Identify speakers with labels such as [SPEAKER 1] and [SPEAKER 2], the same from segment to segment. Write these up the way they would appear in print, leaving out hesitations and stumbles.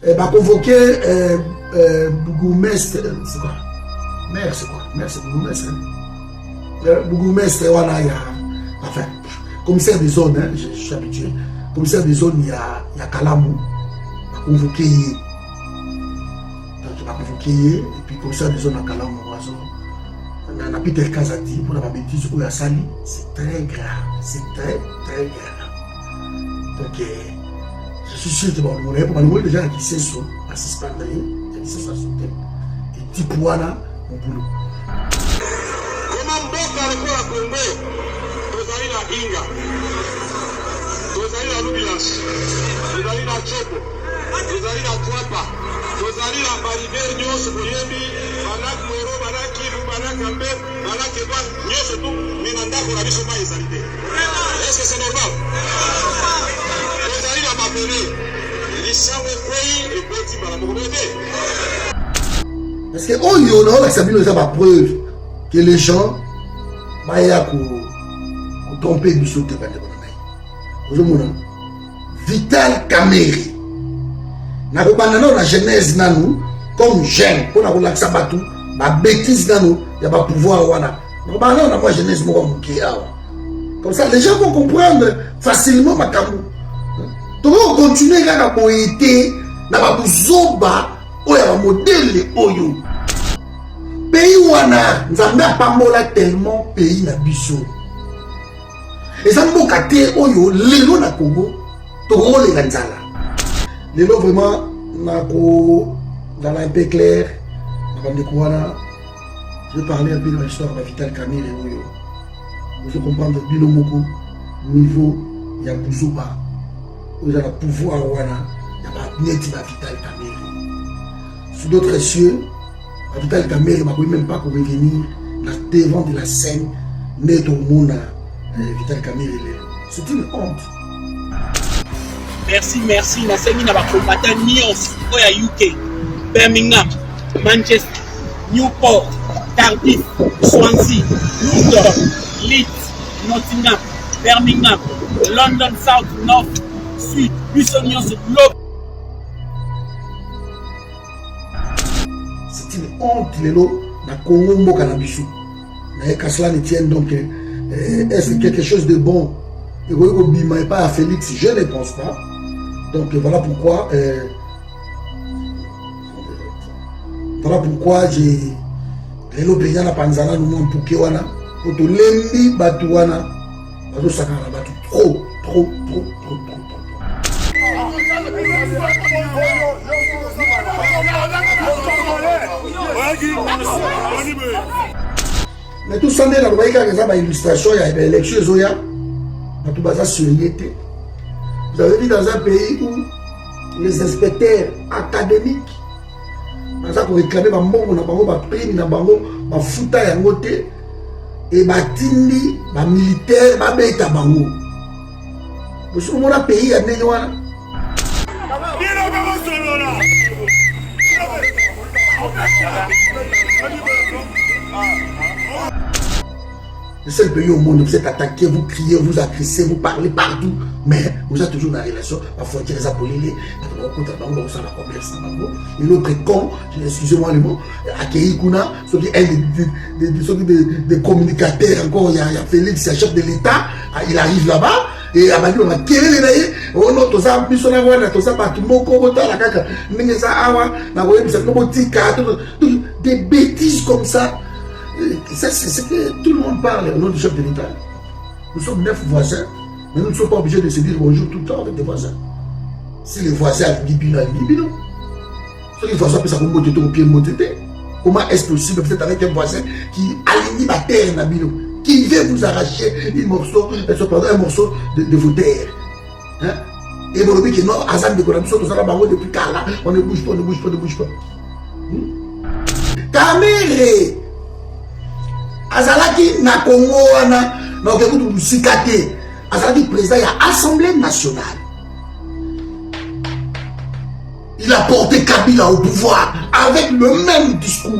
[SPEAKER 1] va convoquer bourgmestre, c'est quoi? Maire, c'est quoi? Maire, c'est bourgmestre. Bourgmestre, voilà, il y a, enfin, commissaire des zones, hein, je suis habitué. Commissaire des zones, il y a Kalamou, il va convoquer. Donc, il va convoquer, et puis commissaire des zones à Kalamou, on a Peter Kazati, pour la bêtise, où il y a Sali, c'est très grave, c'est très, très grave. Donc, je suis sûr que bon, on a déjà qui sait ça, assistant d'ailleurs, qui sait ça, et Tipouana, mon boulot.
[SPEAKER 2] Comment Mboka alikuwa Kongo, tozali na Inga, tozali na Lubilas, tozali na Chopo, tozali na Twapa, tozali na Bariberi nyonso boyebi, banak Mwero, banak Kivu, banak Kamber, banak Edouard, nyonso tu, mina ndako na biso mai ezali te. Est-ce que c'est normal? Tozali na Mapele, lisango kwei, eboti bala mokomete.
[SPEAKER 1] Parce que oh yo, on a accepté la preuve que les gens vont tromper du sauté. Aujourd'hui, Vital Kamerhe. N'a pas la genèse nanou comme jeune pour la relaxa batou, la bêtise nanou, il y a pas pouvoir voilà. N'a pas la genèse moi comme ça les gens vont comprendre facilement ma camou. Donc on continue à poéter, n'a pas besoin oh ya modèle oyo pays wana nzambe apambola tellement pays na biso eza mboka te oyo lelo na Congo tokolela nzala lelo vraiment nako dans un peu clair na bandeko wana je vais parler un peu de l'histoire de Vital Kamerhe oyo vous comprendre bino moko niveau ya buzuba oyo na pouvoir wana ya ba neti na Vital Kamerhe. Sous d'autres cieux, Vital Kamerhe ne peut même pas revenir devant de la scène net au monde. Vital Kamerhe, c'est une honte.
[SPEAKER 3] Merci. La scène n'a pas combattu Nyons, UK, Birmingham, Manchester, Newport, Cardiff, Swansea, London, Leeds, Nottingham, Birmingham, London South, North, Sud, Bussonion, Globe.
[SPEAKER 1] C'est une honte lelo na Congo mboka na biso. Na que cela ne tienne donc est-ce quelque chose de bon et bima pas à Félix, je ne pense pas. Donc voilà pourquoi j'ai lelo penya na panzana no mpuke wana poto lembi batu wana bazo sakana batu trop. Mais tout ça, il y a une illustration, il y a une élection, il y a tout ça sur l'été. Vous avez vu dans un pays où les inspecteurs académiques, pour réclamer ma mort, ma prime, ma fouta et ngoté, et ma tindi, ma militaire, ma bête à bango. Vous savez, mon pays a né. Le seul pays au monde où vous êtes attaqué, vous criez, vous agressez, vous parlez partout, mais vous êtes toujours dans la relation, la frontière est appelée, et l'autre est con, excusez-moi le mot, accueilli Kuna, des communicateurs, encore il y a Félix, c'est le chef de l'État, il arrive là-bas, et à Mali, on a quel est oh non, tout ça, tout ça, des bêtises comme ça. C'est que tout le monde parle au nom du chef de l'État. Nous sommes 9 voisins, mais nous ne sommes pas obligés de se dire bonjour tout le temps avec des voisins. Si les voisins ont Libino, si les voisins peuvent s'accompagner au pied de comment est-ce possible peut-être avec un voisin qui aligne la terre Nabino, qui veut vous arracher un morceau de vos terres. Hein? Et vous dites que non, Azam de Koramso, nous allons depuis Kala, on ne bouge pas. Kamerhe Azalaki na Congo wana na okekutu musikate Azalaki président de l'Assemblée nationale. Il a porté Kabila au pouvoir avec le même discours.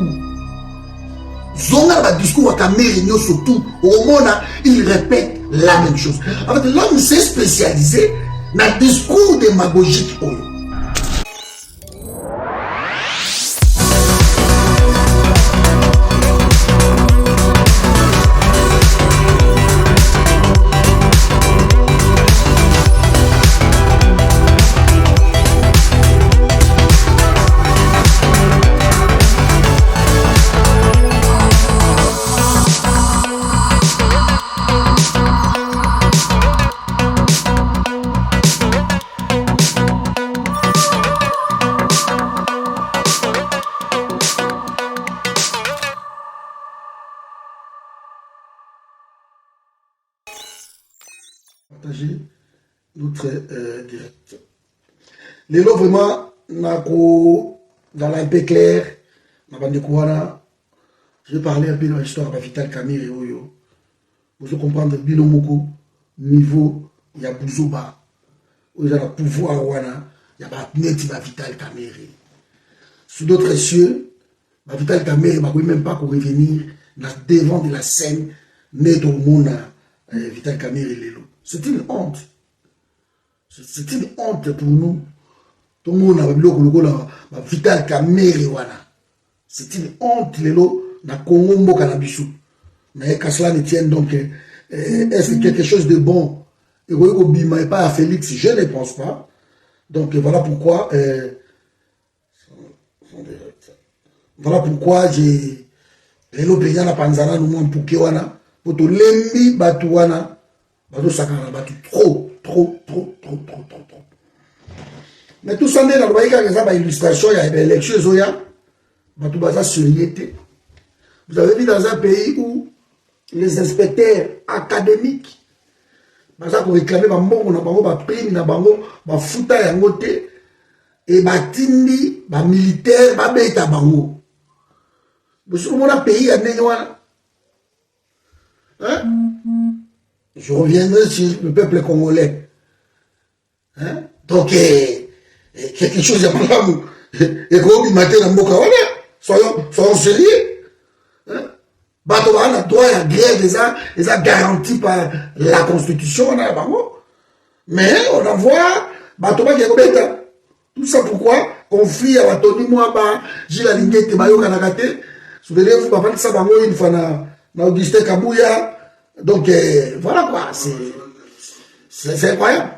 [SPEAKER 1] Zonga le discours à Kamerhe surtout au monde il répète la même chose. En fait l'homme s'est spécialisé dans le discours démagogique. notre direct. Les lots vraiment, dans un peu clair, je vais parler un peu de l'histoire de Vital Kamerhe. Vous comprendre Binomoko, niveau, il y a Bouzoba, il y a le pouvoir, il y a Vital Kamerhe. Sous d'autres cieux, Vital Kamerhe ne peut même pas revenir devant de la scène, net au monde, Vital Kamerhe Lelo. C'est une honte. C'est une honte pour nous. Tout le monde a Vital Kamerhe. C'est une honte, Lelo, na Congo Mboka na Bissou. Mais qu'à cela ne tienne donc, est-ce quelque chose de bon? Et pas à Félix, je ne pense pas. Donc voilà pourquoi. Voilà pourquoi j'ai. Lelo Penya na Panzana, nous m'en poukewana. Pour tout lembi batouana. Batou sakana batu trop. Mais tout ça, dans le illustration, il y a des élections, batou baza surieté. Vous avez vu dans un pays où les inspecteurs académiques, baza pour réclamer ba mbongo na bango, ba prime na bango, ba futa yango te, et ba tindi, ba militaire, ba beta bango. Vous savez, mon pays a négoana. Hein? Je reviendrai sur le peuple congolais. Hein? Donc, quelque chose à madame. Et comme il matin dans Mboka, soyons sérieux. Hein? Bato a le droit à grève, les a garantis par la Constitution. Mais on envoie Bato qui est bête. Tout ça pourquoi? Conflit à Batoni Mwaba, Gilles Alingete, Bayo Kanakate. Souvenez-vous, papa, ça va une fois dans Augustin Kabouya. Donc, voilà quoi, c'est incroyable.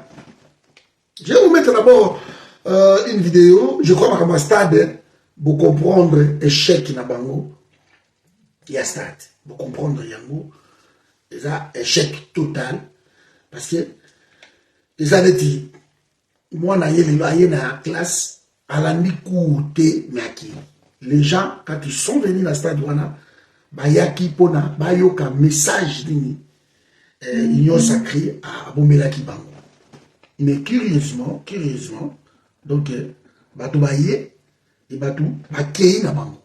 [SPEAKER 1] Je vais vous mettre d'abord une vidéo, je crois qu'à ma stade, pour comprendre l'échec qui n'a pas il y a stade, pour comprendre Yango, il y a échec total, parce que, ils avaient dit, moi, je suis dans la classe, à la Nikoute Maki. Les gens, quand ils sont venus dans la stade, bayaki pona bayoka message nini union sacrée à Bomelaki Bango. Mais curieusement donc bato baye et bato bakei na bango.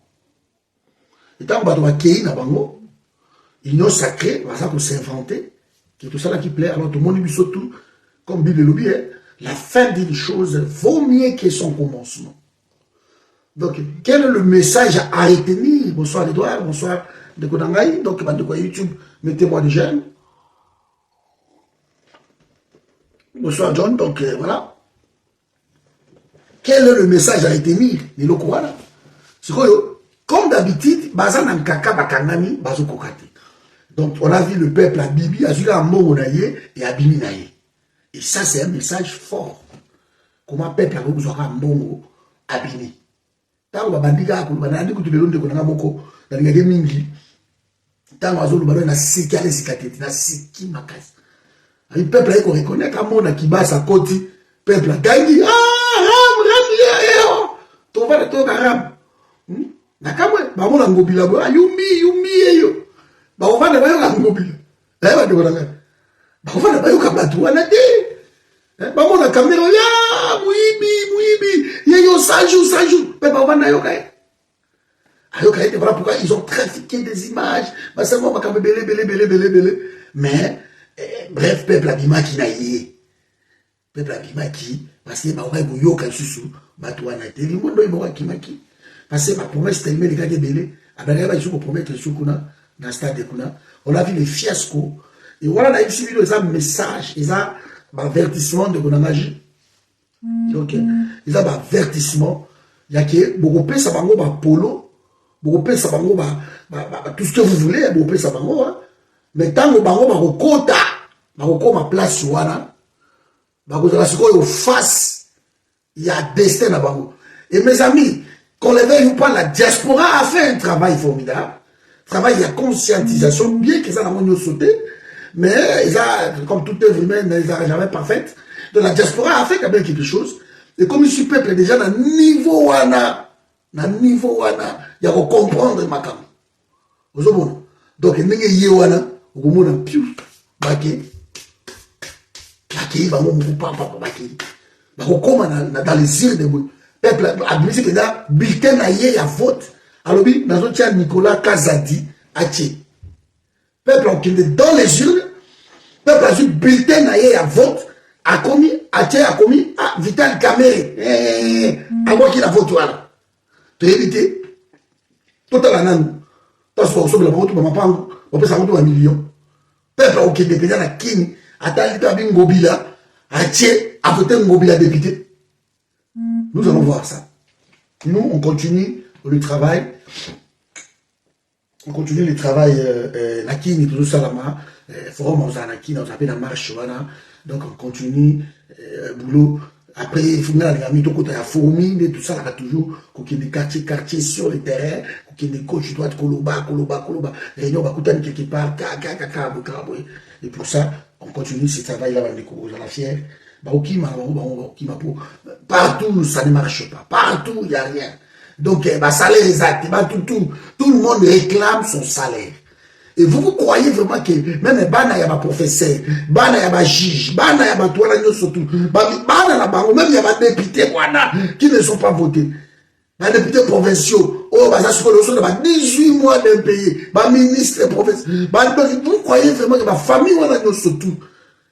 [SPEAKER 1] Et tant bato bakei na bango, union sacrée va ça s'inventer que tout ça là qui plaît alors tout le monde lui saute tout comme Bible le dit, la fin d'une chose vaut mieux que son commencement. Donc, quel est le message à retenir? Bonsoir Edouard, bonsoir de Konangaï. Donc, de quoi YouTube, mettez-moi des j'aime. Bonsoir John, donc voilà. Quel est le message à retenir? C'est quoi? Comme d'habitude, Bazan en kaka bakangami, bazo kokate. Donc, on a vu le peuple à Bibi, à Zula Mbongo naye et à Bimi naye. Et ça, c'est un message fort. Comment peuple a besoin de Mbongo à Bimi. Tango babandika ko banandi ko tubelonde ko nga moko na ngeke mingi tango azolu balo na siki ale sikateti na siki makasi ali peuple ay ko reconnaître amona kibasa koti peuple gangi ram to va to garam na kamwe ba mona ngobila bo yumi eyo ba ovana ba yo ngobila ba de bona ba ovana ba yo kabatu wana te ba mona kamera ya muibi yeyo sajou peuple ovana yo kae voilà pourquoi ils ont trafiqué des images mais bref peuple abimaki na ye peuple abimaki parce que ba yo ka susu batwana te limondo iboka kimaki parce que ma promesse tellement les gars belé abanga ba suko promettre sukuna dans stade kuna on a vu les fiascos et voilà na ici vidéo ça message ils a avertissement de konamaji donc ils a avertissement il y a que beaucoup plus ça bango ba polo beaucoup plus ça bango ba tout ce que vous voulez beaucoup plus ça bango mais tant que bango ba kokota ba kokoma place wana ba kozala sikoyo face il y a destin na bango. Et mes amis, qu'on les veuille ou pas, la diaspora a fait un travail formidable, travail de conscientisation, bien qu'ils en ont sauté, mais ils ont, comme toute œuvre humaine, ils n'ont jamais parfaite. Donc la diaspora a fait quand même quelque chose. Et comme je suis peuple déjà dans le niveau wana, il y a à comprendre ma cam. Donc il y a wana, au moment piou, baké, qui va mon papa qui va comme dans les îles de peuple administre que là bulletin na yé ya vote alors bi nazo tia Nicolas Kazadi atie peuple qui est dans les urnes peuple a eu bulletin na yé ya vote a commis atie a commis Vital Kamerhe a moi qui la vote voilà tu éviter total anan parce que on la vote ba mapango on peut ça vote 1 million peuple qui est na kini atali ta bingobila atie a voter ngobila député. Nous allons voir ça. Nous, on continue le travail. On continue le travail. Nakini, tout ça là-bas. Forum, on a Nakini, on a la marche. Voilà. Donc, on continue boulot. Après, il faut que nous ayons côté à fourmi, tout ça là toujours. Qu'il y ait des quartiers sur le terrain. Qu'il y ait des coachs, droite, Koloba. Réunion, Bakoutan, quelque part. Et pour ça, on continue ce travail-là avec les cours à la fière. Partout, ça ne marche pas. Partout, il n'y a rien. Donc, salaire exact. Tout le monde réclame son salaire. Et vous croyez vraiment que même Bana y a un professeur, Bana y a un juge, Bana y a un toile, surtout, même il y a des députés qui ne sont pas votés. Les députés provinciaux, ça se 18 mois d'impayés, les ministres provinciaux. Vous croyez vraiment que ma famille, surtout.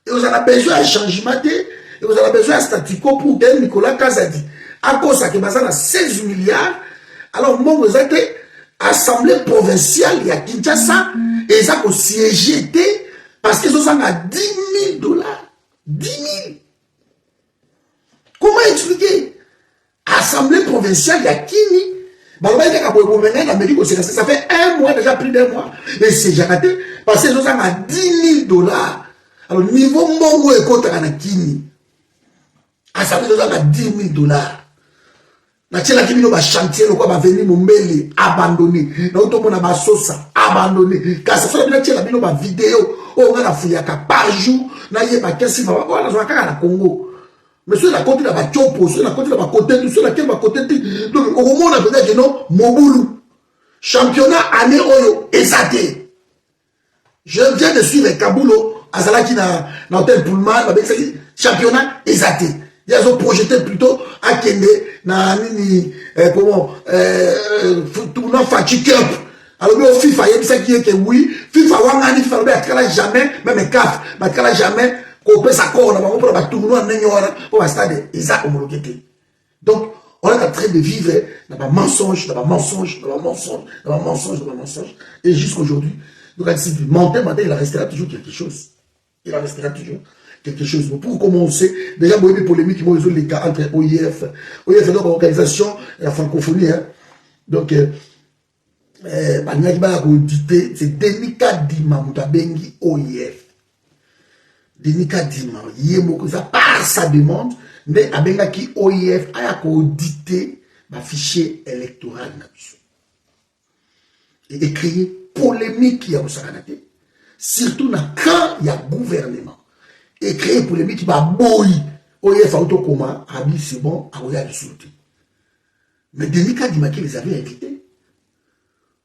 [SPEAKER 1] Et vous avez besoin d'un changement. Et vous avez besoin d'un statu quo pour que Nicolas Kazadi. À cause de ça, a 16 milliards. Alors, moi, vous êtes assemblée provinciale, il y a Kinshasa, et ça a siégé parce qu'ils ont 10 000 $. 10 000. Comment expliquer? Assemblée provinciale, il y a Kini. Ça fait 1 mois, déjà plus d'1 mois. Et c'est jacté parce qu'ils ont 10 000 $. Alors, niveau mongo et contre Kini. Assemblée de 10 000 $. Na tchela qui vient au chantier, le quoi va venir Mombele, abandonné. Na auto na basosa, abandonné. Car ça soit bien tchela bino ba vidéo, on a la fouillaka par jour, na yeba kesi va voilà zo kaka na Congo. Mais sur la côté là ba chopo, sur la côté là ba côté tout, sur la quelle ba côté tout. Donc au moment on a peut-être non Mobulu. Championnat année oyo exaté. Je viens de suivre Kabulo, Azalaki na hôtel Pullman, avec championnat exaté. Ils ont projeté plutôt à Kende, tournant Fati Cup. Alors, le FIFA, il y a ça qui est que oui, FIFA, Wangani, FIFA, il jamais, même CAF, il jamais, qu'on sa corps, on va tourner en ignorant, pour un stade, ils ont homologué. Donc, on est en train de vivre dans un mensonge, et jusqu'aujourd'hui, donc, si vous mentez, il restera toujours quelque chose. Il en restera toujours quelque chose. Pour commencer, déjà, il y a des polémiques qui ont les cas entre OIF. OIF est donc l'organisation de la francophonie. Hein. Donc, c'est Denis Kadima Moutabengi OIF. Denis Kadima, par sa demande, mais Abengaki OIF a audité le fichier électoral. Et créer polémique qui a au Saranate. Surtout quand il y a gouvernement. Et créer polémique qui va boy. OIF Autocoma, Abi, c'est bon, à Oya de sauter. Mais Denis Kadima qui les avait invités.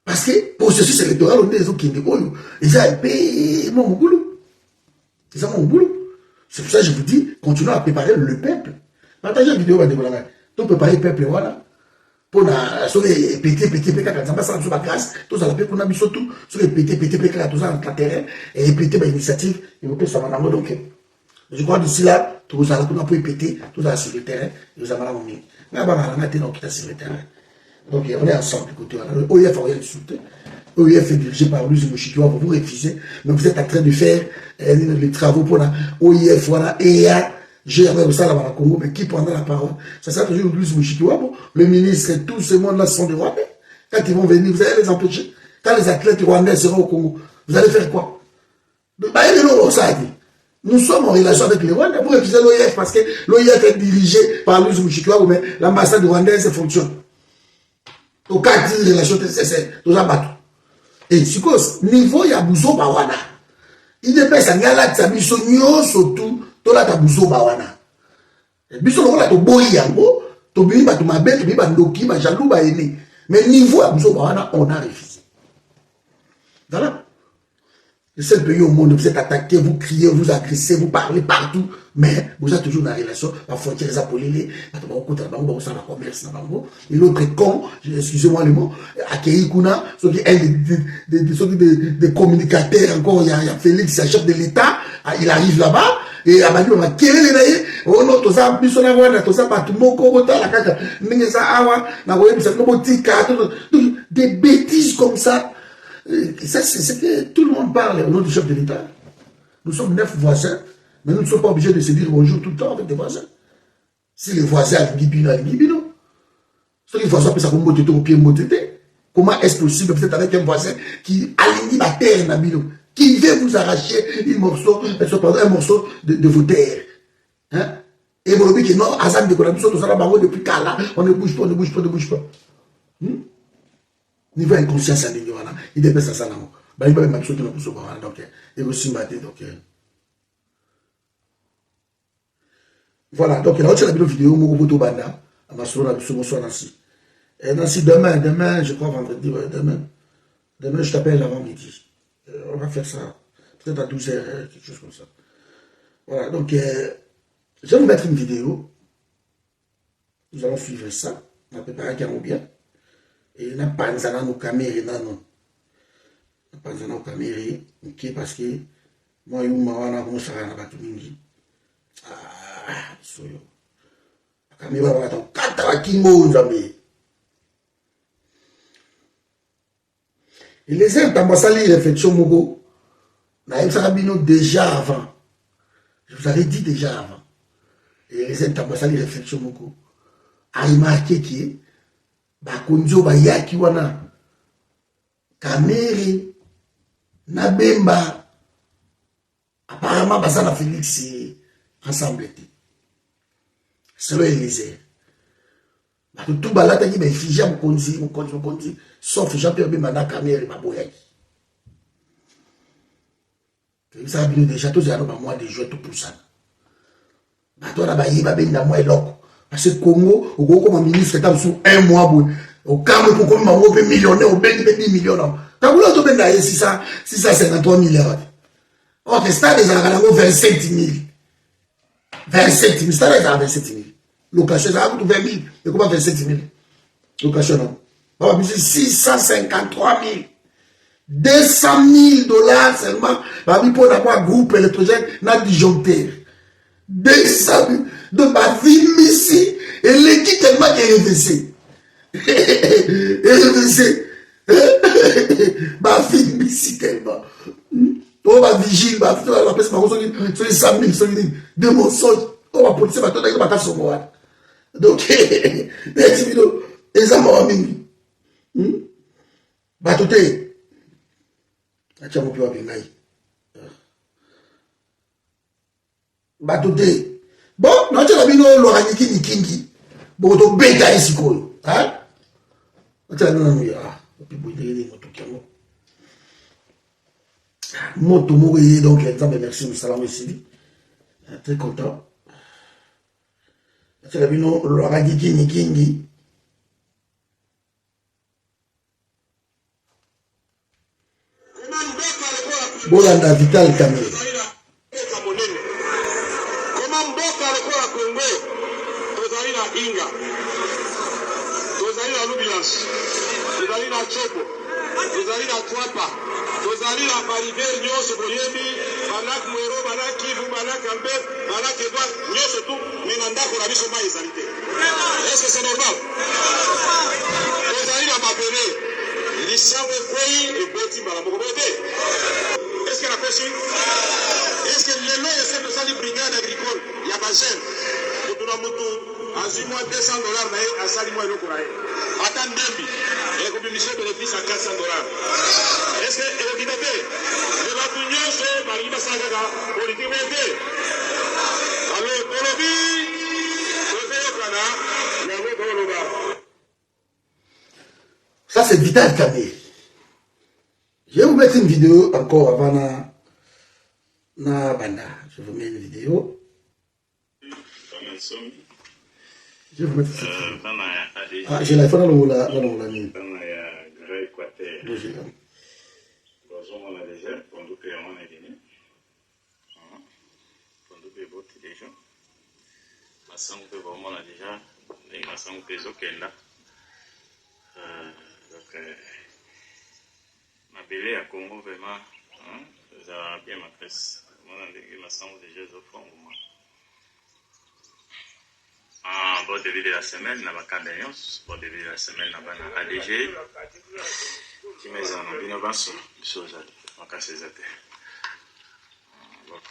[SPEAKER 1] Parce que processus électoral, on est des autres qui ont ils ont payé mon boulot. Ils ont mon boulot. C'est pour ça que je vous dis, continuons à préparer le peuple. Partagez la vidéo, tout préparer le peuple, voilà. Pour les pété, quand ça passe sur la grâce, tout ça, pour la mission, tout, sur les pété, tout ça, dans le terrain, et pété, l'initiative, et vous pouvez ça va donc. Je crois d'ici là, tout ça, pour péter, tout ça sur le terrain, et vous avez la monnaie. Mais avant, on a été sur le terrain. Donc, on est ensemble, écoutez, OIF a rien de soutien. OIF est dirigé par Louis Mouchikiwa, vous refusez, mais vous êtes en train de faire les travaux pour la OIF, voilà, et j'ai avec ça là-bas au Congo, mais qui prendra la parole? Ça sera toujours Louis Mouchikiwa, le ministre et tout ce monde-là sont des Rwandais. Quand ils vont venir, vous allez les empêcher. Quand les athlètes rwandais seront au Congo, vous allez faire quoi? Nous sommes en relation avec les Rwandais. Vous refusez l'OIF parce que l'OIF est dirigé par Louis Mouchikiwa, mais l'ambassade rwandaise fonctionne. Au cas de relation, c'est tout ça bateau. Et si niveau, il y a Bouzo Bawana. Il ne peut pas s'engager à Biso surtout. Tola ta buzo bawana. Biso lokola to boyi yango, to biba to mabe, to biba ndoki, ba jalou ba ene. Mais niveau à buzo bawana, on a refusé. Voilà. Le seul pays au monde où vous êtes attaqué, vous criez, vous agressez, vous parlez partout, mais vous êtes toujours dans la relation, la frontière, les appelés, et l'autre est con, excusez-moi le mot, accueilli Kuna, un des communicateurs encore, il y a Félix, c'est le chef de l'État, il arrive là-bas, et il m'a dit, on va quel est oh non, tout ça, tout ça, tout des bêtises comme ça. Ça, c'est que tout le monde parle au nom du chef de l'État. Nous sommes 9 voisins, mais nous ne sommes pas obligés de se dire bonjour tout le temps avec des voisins. Si les voisins ont Libino, si les voisins peuvent s'accompagner au pied motété, comment est-ce possible peut-être avec un voisin qui aligne la terre Nabilo, qui veut vous arracher un morceau de vos terres. Hein? Et vous dites que non, Azam de Konabiso, tout ça là, depuis Kala, on ne bouge pas, on ne bouge pas, on ne bouge pas. Niveau inconscience à l'ignorant, il dépasse ça là. Il va même qui donc et aussi maté donc voilà, donc il a reçu la vidéo Mokoboto Banda à ma soeur Nancy. Et Nancy, demain, je crois vendredi, demain je t'appelle avant midi. On va faire ça, peut-être à 12h, quelque chose comme ça. Voilà, donc je vais vous mettre une vidéo. Nous allons suivre ça. On va préparer un bien. Et na panzana no caméra nano na panzana no caméra ok parce que moi yuma wana ko sara na batu mingi soyo caméra wana to kata kingo nzambe et les intambasali réflexion moko na yebsaka bino déjà avant, je vous avais dit déjà avant, et les intambasali réflexion moko a remarqué que bakonzo bayaki wana Kamere na Bemba apparemment baza na Félix ensemble te selon Élysée tout balataki bafija mokonzi sauf Jean-Pierre Bemba na Kamere baboyaki ça bino déjà tozala na mois de juin tout pour ça bato na bayeba benda moi eloko. Parce que Congo, au Congo, comme ministre, est sous un mois, au Cameroun, pour comme on peut millionnaire, au 10 millions. Quand vous l'avez 653 milliards. Or, le stade est à 27 000. 27 000, stade est à 27 000. Location, ça coûte 20 000. Et comment 27 000? Location, non. On va 653 000. 200 000 dollars seulement. Pour avoir groupe électrogène, n'a disjoncteur. 200 000. Donc, ma vie ici, et l'équipe tellement qui est réveillée. Ma vie ici tellement. On va vigile, ma vie, on va passer par sur les 100 000, de mon son. On va policer, on va passer sur moi. Donc, les hommes ont mis. Bah, tout est. Tiens, mon plus bien. Bah, tout est. Bon, non, tu as vu l'oranique Nikingi. Bon, tu as bêta ici, quoi. Hein? Tu as vu, non, puis vous avez moto mourir, donc l'exemple, merci, M. Salam Sidi. Très content. Tu as vu l'oranique Nikingi. Bolanda Vital Kamere.
[SPEAKER 2] Inga tozali na Lubilance, tozali na Chopo, tozali na Twapa, tozali na Baribere nyonso boyebi Banak Mwero, Banak Kivu, Banak Amber, Banak Edouard nyonso tu mais na ndako na biso mai ezali te. Est-ce que c'est normal? Tozali na Mabele lisango ekwei eboti mbala moko bote. Est-ce que la kosi? Est-ce que lelo ese tosali brigade agricole ya bajeune totuna mutu azui moins $200 na ye asali moi eloko na ye ata ndembi ekobimise bénéfice à $400. Est-ce que elokita te me bato nyonso balingi basala kaka politike moko te alors tolobi tozeyokana yango toloba.
[SPEAKER 1] Ça c'est Vital Kamere. Je vais vous mettre une vidéo encore avant na banda. Je vous mets une vidéo. Je vais vous mettre cette vidéo. Ah, j'ai l'iPhone dans la mine.
[SPEAKER 4] masango mpe baomona déjà ndenge masango mpe ezokenda donc mabele ya Congo vraiment ezala bien makasi omona ndenge masango déjà ezofongoma bon début de la semaine na bakanda nyonso bon début de la semaine na bana ADG kimezala na bino banso biso ozali makasi eza te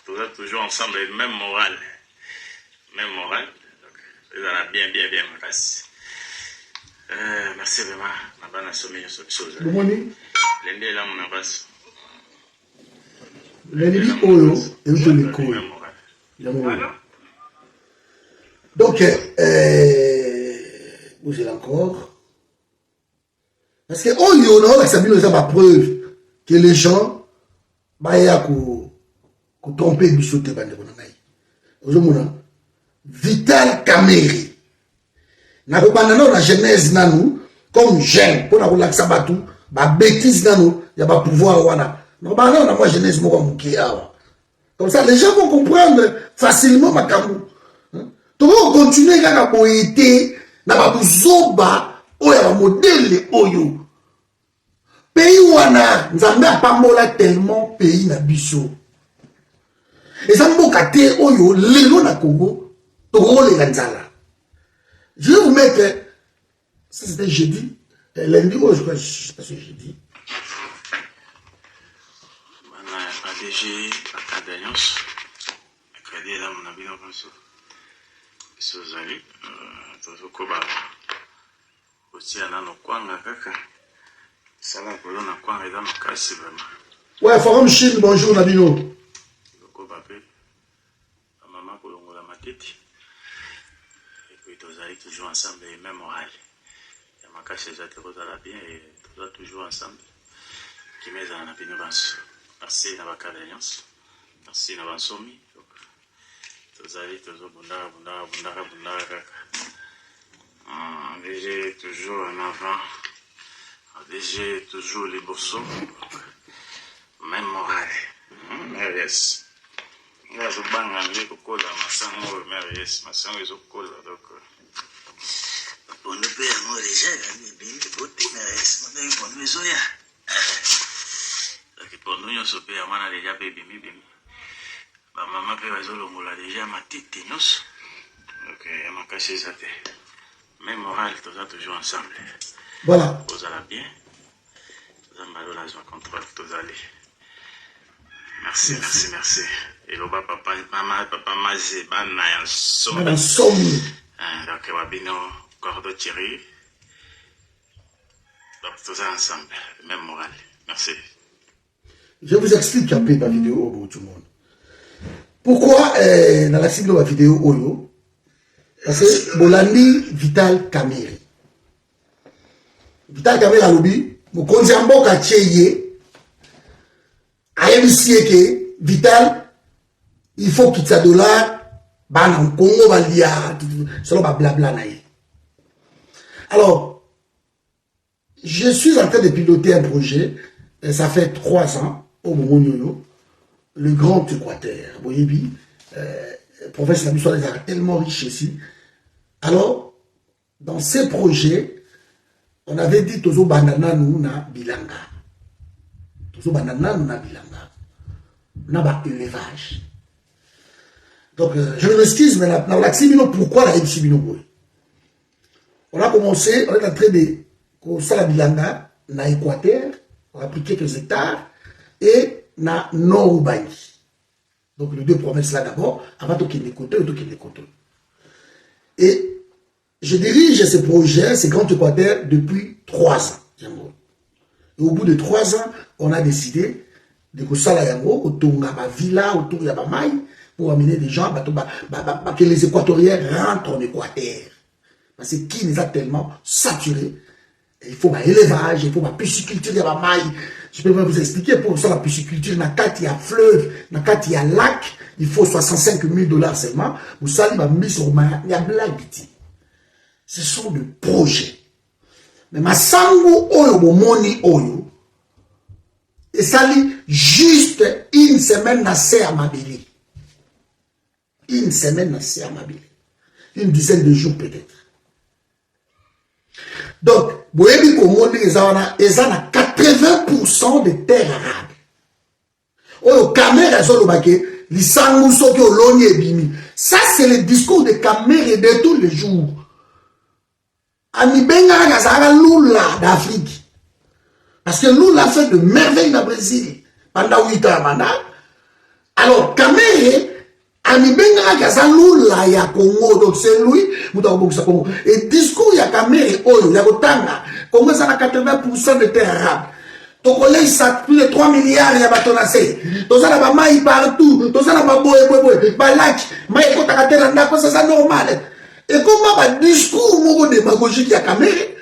[SPEAKER 4] toza toujours ensemble même morale donc ezala bien makasi merci vraiment na bana somi nyonso biso ozali lende elamu na baso
[SPEAKER 1] Renébi Oyo et Utoliko. Donc, où j'ai encore? Parce que Oyo, non, ça veut dire ma preuve que les gens, bah, il y a qu'on tromper du sauté, bah, aujourd'hui, Vital Kameri. N'a pas la genèse, nanou, comme jeune, pour la relaxer, bah, tout, bah, bêtise, nanou, il y a pas pouvoir, voilà. Normalement, on a moi jeunesse comme ça, les gens vont comprendre facilement ma camou. Tu vas continuer à poéter, na ba buzoba, oya modèle oyo. Pays wana, nzambe apamola tellement pays na biso. Et ça mboka te oyo lelo na Congo, to le ganzala. Je vais vous mettre, ça c'était jeudi, lundi, oh, je sais pas si jeudi.
[SPEAKER 4] ADG akada nyonso akadi elamu na bino nyonso biso ozali tozokoba kotia nano kwanga kaka sala kolo na kwanga eza makasi vraiment.
[SPEAKER 1] Ouais, Forum Chine, bonjour Nabino.
[SPEAKER 4] Tozokoba mpe bamama kolongola matiti epuis tozali toujours ensemble et même morale ya makasi eza te kozala bien et toza toujours ensemble kima ezala na bino banso. Merci na bakada nyonso, merci na bansomi, tozali tozobundaka kaka. DG toujours en avant, DG toujours liboso, même morale, merveilleuse. Nga zobanga nde kokola masango merveilleuse, masango ezokola donc.
[SPEAKER 5] On ne peut pas déjà bien voter merveilleuse, on ne peut pas.
[SPEAKER 4] Pour nous, nous sommes déjà bébé. Maman peut bazolongola déjà matiti nyonso. Donc makasi eza te. Même morale toza toujours ensemble.
[SPEAKER 1] Voilà.
[SPEAKER 4] Tozala bien. Zambalo la joie contrôle tozali. Merci. Et le papa mazé bana ya somme. Donc wabino cordo Thierry. Donc toza ensemble, même morale. Merci.
[SPEAKER 1] Je vous explique un peu ma vidéo pour tout le monde. Pourquoi dans la cible de ma vidéo Oyo? Parce que Bolandi Vital Kameri. Vital Kameri a lobby. Mon konzambo ka tcheye. AMC que Vital, il faut qu'il y $, ban en Congo, balia, selon ma blabla naïe. Alors, je suis en train de piloter un projet. Et ça fait 3 ans. Au moment le grand Équateur, Boyebi, professeur Nabissois est tellement riche ici. Alors, dans ces projets, on avait dit Tozo Banana nous na Bilanga. Tozo Banana nous na Bilanga. Na ba élevage. Donc, je m'excuse, mais dans l'Aximino, pourquoi la Eximino Boy? On a commencé, on est en train de la Bilanga, na Équateur, on a pris quelques hectares. Et na Noubani. Donc les deux provinces là d'abord, avant tout qu'il les côté, tout qu'il les côté. Et je dirige ce projet, ce grand Équateur, depuis 3 ans. Et au bout de 3 ans, on a décidé de que ça là yango, autour de la villa, autour de la maille, pour amener des gens, que les Équatoriens rentrent en Équateur. Parce que qui les a tellement saturés. Il faut ma élevage, il faut ma pisciculture de la maille. Je peux même vous expliquer pour ça la pisciculture, quand il y a fleuve, quand il y a lac, il faut $65 000 seulement. Vous savez, il y a blague. Ce sont des projets. Mais ma sango oyo momoni oyo, et ça lit juste une semaine na se à Mabili. Une semaine na se à Mabili. une dizaine de jours peut-être. Donc, vous voyez que les gens ont 80% des terres arabes. Oh, caméra ça, c'est le discours de Kamere de tous les jours. Amibenga Gazara Lula d'Afrique. Parce que Lula fait de merveilles au Brésil pendant 8 ans. Alors, Kamere, Amibenga Gazara Lula ya Congo, donc c'est lui, et discours ya Kamere, Oyo, ya Gotanga, Congo, ça a 80% de terres arabes. Donc, on a plus de 3 milliards, il y a batonacé. Donc, ça a maï partout. Donc, ça a boé, balak, maï kotakatela, ça normal. Et comment un discours démagogique y a Kamere,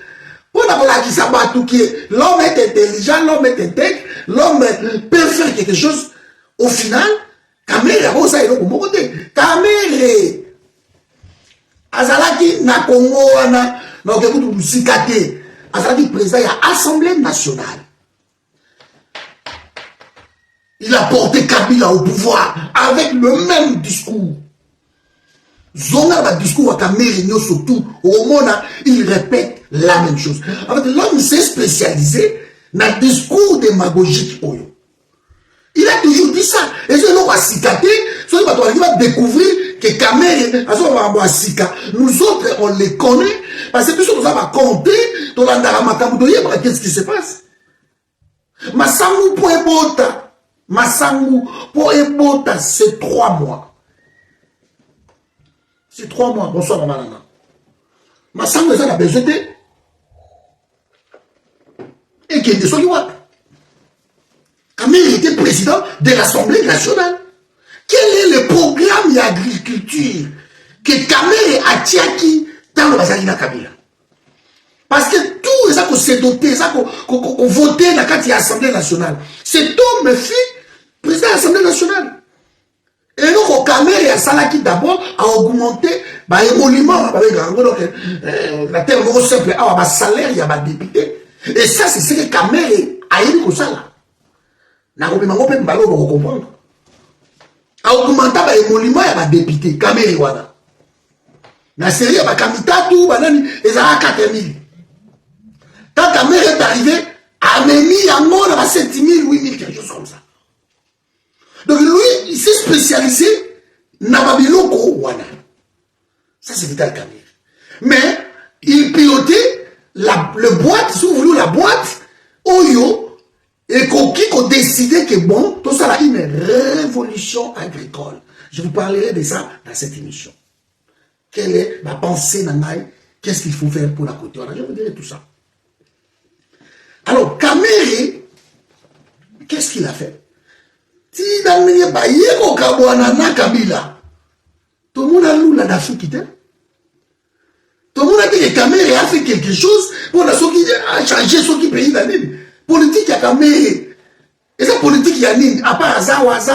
[SPEAKER 1] pour la qui s'abat tout qui est, l'homme est intelligent, l'homme est intègre, l'homme peut faire quelque chose. Au final, Kamere, oh, ça est donc mon côté. Kamere, Azalaki, na Congo, na, écoute, Sikate, Azalaki président, il y a Assemblée nationale. Il a porté Kabila au pouvoir avec le même discours. Zonga va discours à Kamere, surtout au monde, il répète la même chose. En fait, l'homme s'est spécialisé dans le discours démagogique. Il a toujours dit ça. Et ce l'homme va Sikate, il va découvrir que Kamere, nous autres, on les connaît, parce que tout ce que ça va compter, qu'est-ce qui se passe? Massangu pour Ebota. Massangu pour Ebota, c'est 3 mois. C'est 3 mois. Bonsoir, maman. Massangu, ça a besoin de. Et qui est de Soliwap. Kamere était président de l'Assemblée nationale. Quel est le programme d'agriculture que Kamere a tiaki dans le Bazalina Kabila? Parce que tout ça qu'on s'est doté, ça qu'on voté dans l'Assemblée nationale. Cet homme fut président de l'Assemblée nationale. Et donc, Kamere a Salaki d'abord a augmenté l'émolument avec la terre gros simple, a salaire, il y a des députés. Et ça, c'est ce que Kamere a eu comme ça là. N'a pas pu comprendre. A augmenté l'émolument, il y a des députés. Kamere, voilà. La série, il y a des candidats, tout, ils ont 4000. Quand Kamere est arrivé, a mis à mort à 7 000, 8 000, quelque chose comme ça. Donc lui, il s'est spécialisé dans Babiloko Wana. Ça, c'est Vital Kamere. Mais il pilotait le boîte, si vous voulez, la boîte, Oyo, et qui ont décidé que bon, tout ça là, une révolution agricole. Je vous parlerai de ça dans cette émission. Quelle est ma pensée dans l'âge? Qu'est-ce qu'il faut faire pour la côté? Je vous dirai tout ça. Alors, Kamere, qu'est-ce qu'il a fait? Si dans le pays, Kabila, tout le monde a lu l'Afrique. Tout le monde a dit que Kamere a fait quelque chose pour changer ce pays d'année. Politique à Kamere. Et cette politique, il y a une, à part Zawa, c'est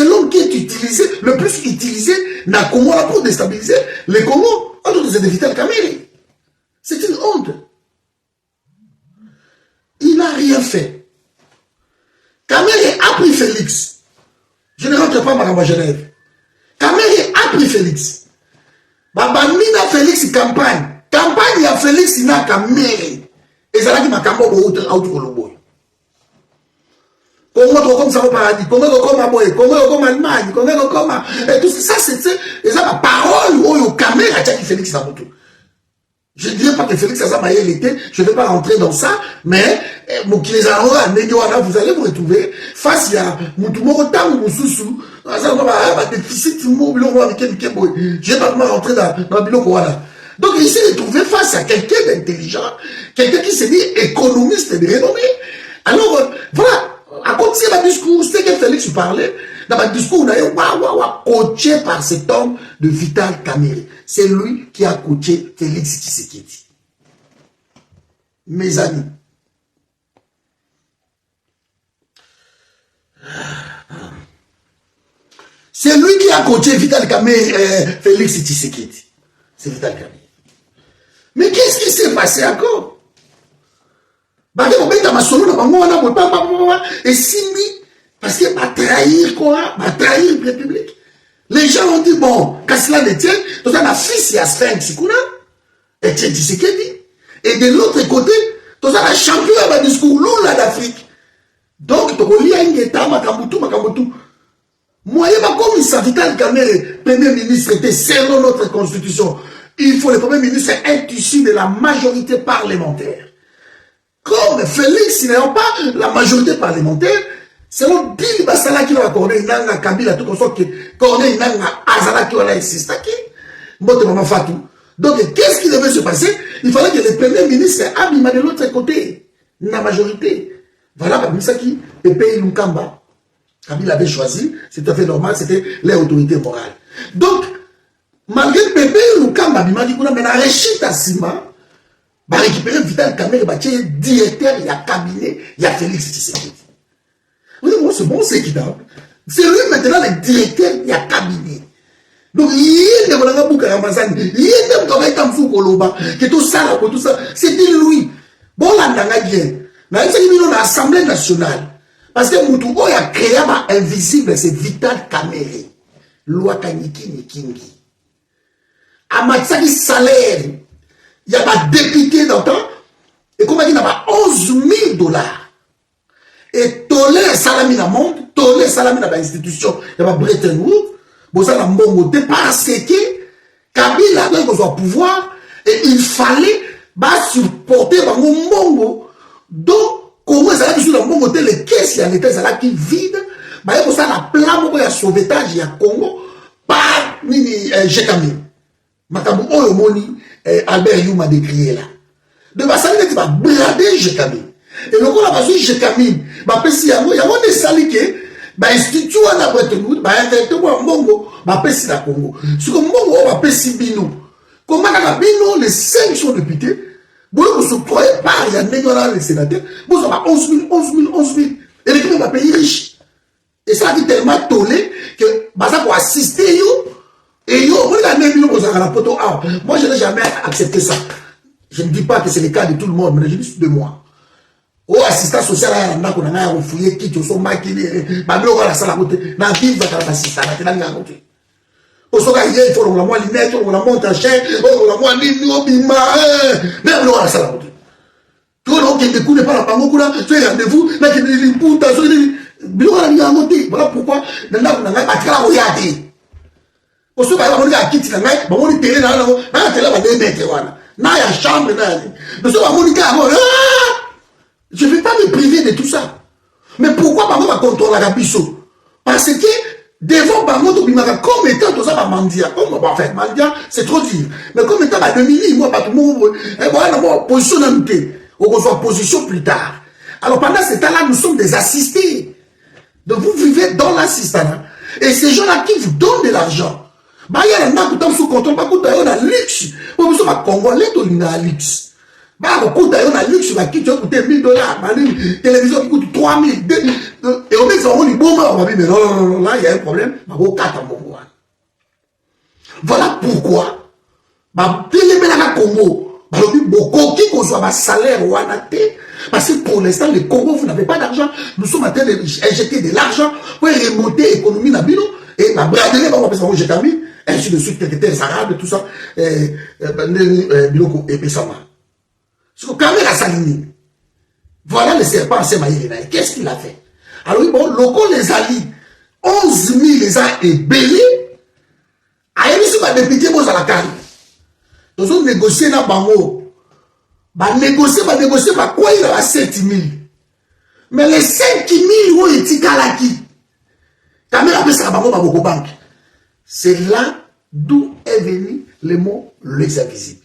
[SPEAKER 1] l'homme qui est utilisé, le plus utilisé dans le Congo pour déstabiliser le Congo. En tout cas, c'est de Vital Kamere. C'est une honte. Il n'a rien fait. Kamere a pris Félix. Je ne rentre pas à Genève. Kamere a pris Félix. Babamina Félix campagne. Campagne à Félix il n'a Kamere. Et ça là qui m'a cambo au Colombo. Comment comme ça au paradis, comment comme à Boye, comment comme Allemagne, comment comme et tout ça c'est ça ma parole au Kamere a qui Félix dans tout. Je ne dirais pas que Félix Azamaïel était, je ne vais pas rentrer dans ça, mais vous allez vous retrouver face à Moutoumorotam ou Moussoussou, déficit, je ne vais pas rentrer dans le biloko. Donc il s'est retrouvé face à quelqu'un d'intelligent, quelqu'un qui s'est dit économiste de renommée. Alors voilà, à côté de discours, c'est que Félix parlait, dans le discours, on a eu coaché par cet homme de Vital Kamere. C'est lui qui a coaché Félix Tshisekedi. Mes amis. C'est lui qui a coaché Vital Kamere, Félix Tshisekedi. C'est Vital Kamere. Mais qu'est-ce qui s'est passé encore? Et si lui, parce qu'il va trahir quoi? Va trahir la République. Les gens ont dit, bon, quand cela ne tient, tout ça, la fille, c'est Sphinx Sikuna, et Tien Tshisekedi. Et de l'autre côté, tout ça, la champion à discours Lula d'Afrique. Donc, il y a une état, Makambutu. Moi, il y a comme Vital Kamerhe, Premier ministre, était selon notre constitution. Il faut le Premier ministre être issu de la majorité parlementaire. Comme Félix n'a pas la majorité parlementaire, selon Bill Basala qui va accorder une langue à Kabila, tout comme ça, qui accorder une langue à Azala qui va l'insister, donc, qu'est-ce qui devait se passer? Il fallait que le Premier ministre abîme de l'autre côté, la majorité. Voilà, comme ça qui Pepe Lukamba. Kabila avait choisi, c'est tout à fait normal, c'était l'autorité morale. Donc, malgré Pepe Lukamba, mais la Rechita Sima, va récupérer Vital Kamerhe, qui est directeur, il y a cabinet, il y a Félix Tshisekedi. C'est bon, c'est équitable. C'est lui maintenant le directeur, il y a cabinet. Donc, il y a un bouc à Ramazan, il y a un fou Koloba, qui est tout ça, tout ça, c'était lui. Bon, là, dans l'Assemblée nationale, parce que Moutouko a créé un invisible, c'est Vital Kamerhe. Loi Kanyiki Nikingi. À Matsaki salaire, il y a des députés dans le temps, et comme il y a 11 000 $. Et Tolé Salami dans le monde, Tolé Salami dans l'institution, il y a Bretton Woods, bon ça, parce que Kabila a besoin de pouvoir, et il fallait supporter le Mongo. Donc, comment ça va sur le Mongo, les caisses, il y a l'état qui vide, il y a la plan de sauvetage, il y a Congo, par Jekami. Makabu Oyomoni, Albert Youma décrié là. De ça veut dire qu'il va brader Jekami. Et le coup, là, parce que Jekami, il y a des saliqués, institut à Bretton Woods, Mongo, Pessi la Congo. Ce que Mongo va Pessi Bino. Comment Bino, les 5 sont députés, vous se croyez pas, il y a les sénateurs, vous avez 11 000. Et les gens vont payer riche. Et ça a été tellement tollé que, ça pour assister, et moi je n'ai jamais accepté ça. Je ne dis pas que c'est le cas de tout le monde, mais je dis de moi. Oh, assistant social, on a refouillé qui sont maquillés, la salle à côté, n'a qui va faire l'assistant, n'a pas côté. Au soir, il faut la moi lunette, on la monte en chaîne, on la moi bima, même la salle à côté. Tu vois, qui ne coule pas la pango, tu es rendez-vous, là, qui me dit, putain, voilà pourquoi, on a regardé. Au soir, on a quitté la main, on a télé là, on a télé là, on a chambre, je ne vais pas me priver de tout ça. Mais pourquoi Bango va contrôler la Bisso? Parce que devant Bango, comme étant tout ça, Mandia. Comme en fait, Mandia, c'est trop dire. Mais comme étant 2000, moi, pas tout le monde, voilà, position d'unité. On reçoit position plus tard. Alors pendant ce temps-là, nous sommes des assistés. Donc vous vivez dans l'assistanat. Et ces gens-là qui vous donnent de l'argent, il y a un temps sous contrôle, pas contre un luxe. Vous sommes Congolais, tu as un luxe. Beaucoup d'ailleurs, un luxe qui coûte 1 000 $, une télévision qui coûte 3 000 $. Et au fait, on dit, bon, mais non, là, il y a un problème. Voilà pourquoi, Congo, beaucoup qui reçoivent un salaire ou un athée, parce que pour l'instant, le Congo, vous n'avez pas d'argent. Nous sommes en train d'injecter de l'argent pour remonter l'économie Nabino. Et brader, on va passer Jekami, ainsi de suite, quelques terres arabes, tout ça, Biloko et Pessama. Ce que Kamerhe a salini. Voilà le serpent en Semaïrina. Qu'est-ce qu'il a fait? Alors, bon, loco les alliés, 11 000 les a ébellés. Aïe, si ma député, moi, à la canne. Nous avons négocié dans Bango. Négocier, quoi il a 7 000. Mais les 5 000, où est-il Kalaki? Kamerhe a fait ça à Bango, Bango Bank. C'est là d'où est venu le mot les invisibles.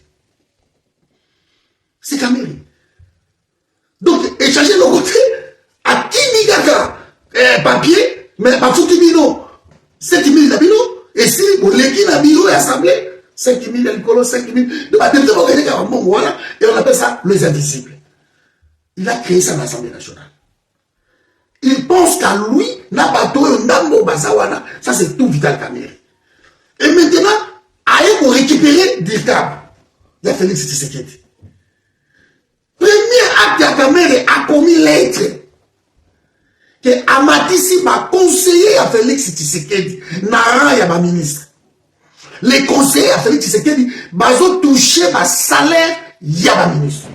[SPEAKER 1] C'est Kamerhe. Donc, échanger le côté à qui Gaga papier, mais pas foutu bino. 7 000 d'abino, et si vous l'équipe d'abino et assemblée, 5 000 d'alcool, 5 000 de baptême, voilà, et on appelle ça les invisibles. Il a créé ça dans l'Assemblée nationale. Il pense qu'à lui, n'a pas tout un dambo bazawana, ça c'est tout Vital Kamerhe. Et maintenant, allez pour récupérer des câbles. Il y a Félix Tshisekedi. Premier acte de Kamerhe a commis l'être. que Amatisi m'a conseillé à Félix Tshisekedi, n'a ya ma ministre. Les conseillers à Félix Tshisekedi, bazo touché ma salaire, ya ma ministre.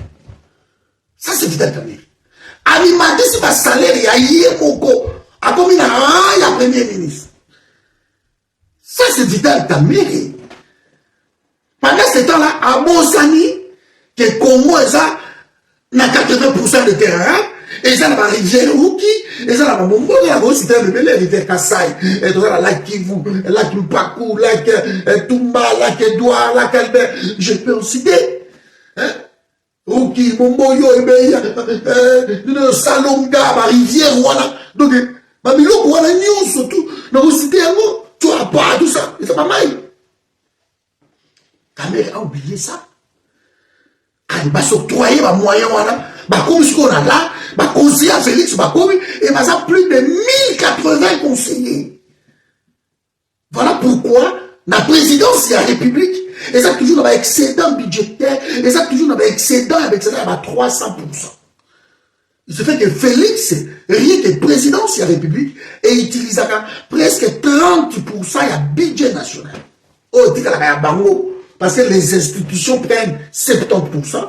[SPEAKER 1] Ça c'est Vital Kamerhe. Amatisi ma salaire, ya yemoko, a commis na ya premier ministre. Ça c'est Vital Kamerhe. Pendant ce temps-là, à Bosani, que Congo est ça, na 80% de terrain, et ça n'a rivière Ruki, et ça n'a pas Mombo, il y a aussi des rivières Kassai, et tout ça, la lac Kivu, lac Mpaku, lac Tumba, lac Edouard, lac Albert, je peux en citer. Ruki, Mombo, Yoebeya, Salonga, ma rivière, voilà. Donc, ma milo, voilà, nous, surtout, nous citer un mot, tu as pas tout ça, et c'est pas mal. Kamerhe a oublié ça. Quand il va s'octroyer les moyens, comme ce qu'on a là, conseiller à Félix, et il va avoir plus de 1080 conseillers. Voilà pourquoi la présidence de la République, et ça toujours dans l'excédent budgétaire, et ça toujours dans l'excédent avec ça à 300%. Il se fait que Félix, rien que présidence de la République, et utilise presque 30% de budget national. Oh, il dit qu'il y a bango. Parce que les institutions prennent 70%.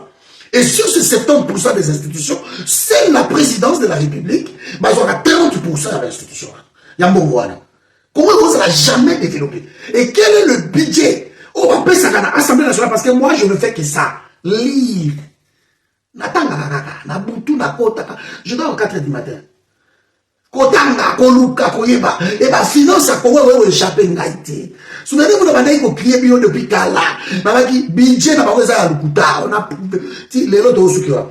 [SPEAKER 1] Et sur ces 70% des institutions, c'est la présidence de la République. Bah, ils auront 30% de l'institution. Il y a un bon mois. Comment ça n'a jamais développé? Et quel est le budget? On va payer ça à l'Assemblée nationale parce que moi, je ne fais que ça. Lire. Je dors à 4h du matin. Kotanga, Koluka, Koyeba, et ma finance à Kowe, échappé Naïté. Souvenez-vous de manière qu'on criait bien depuis Kala. Maman qui, budget n'a pas besoin de Lukuta. On a, les autres aussi qui ont.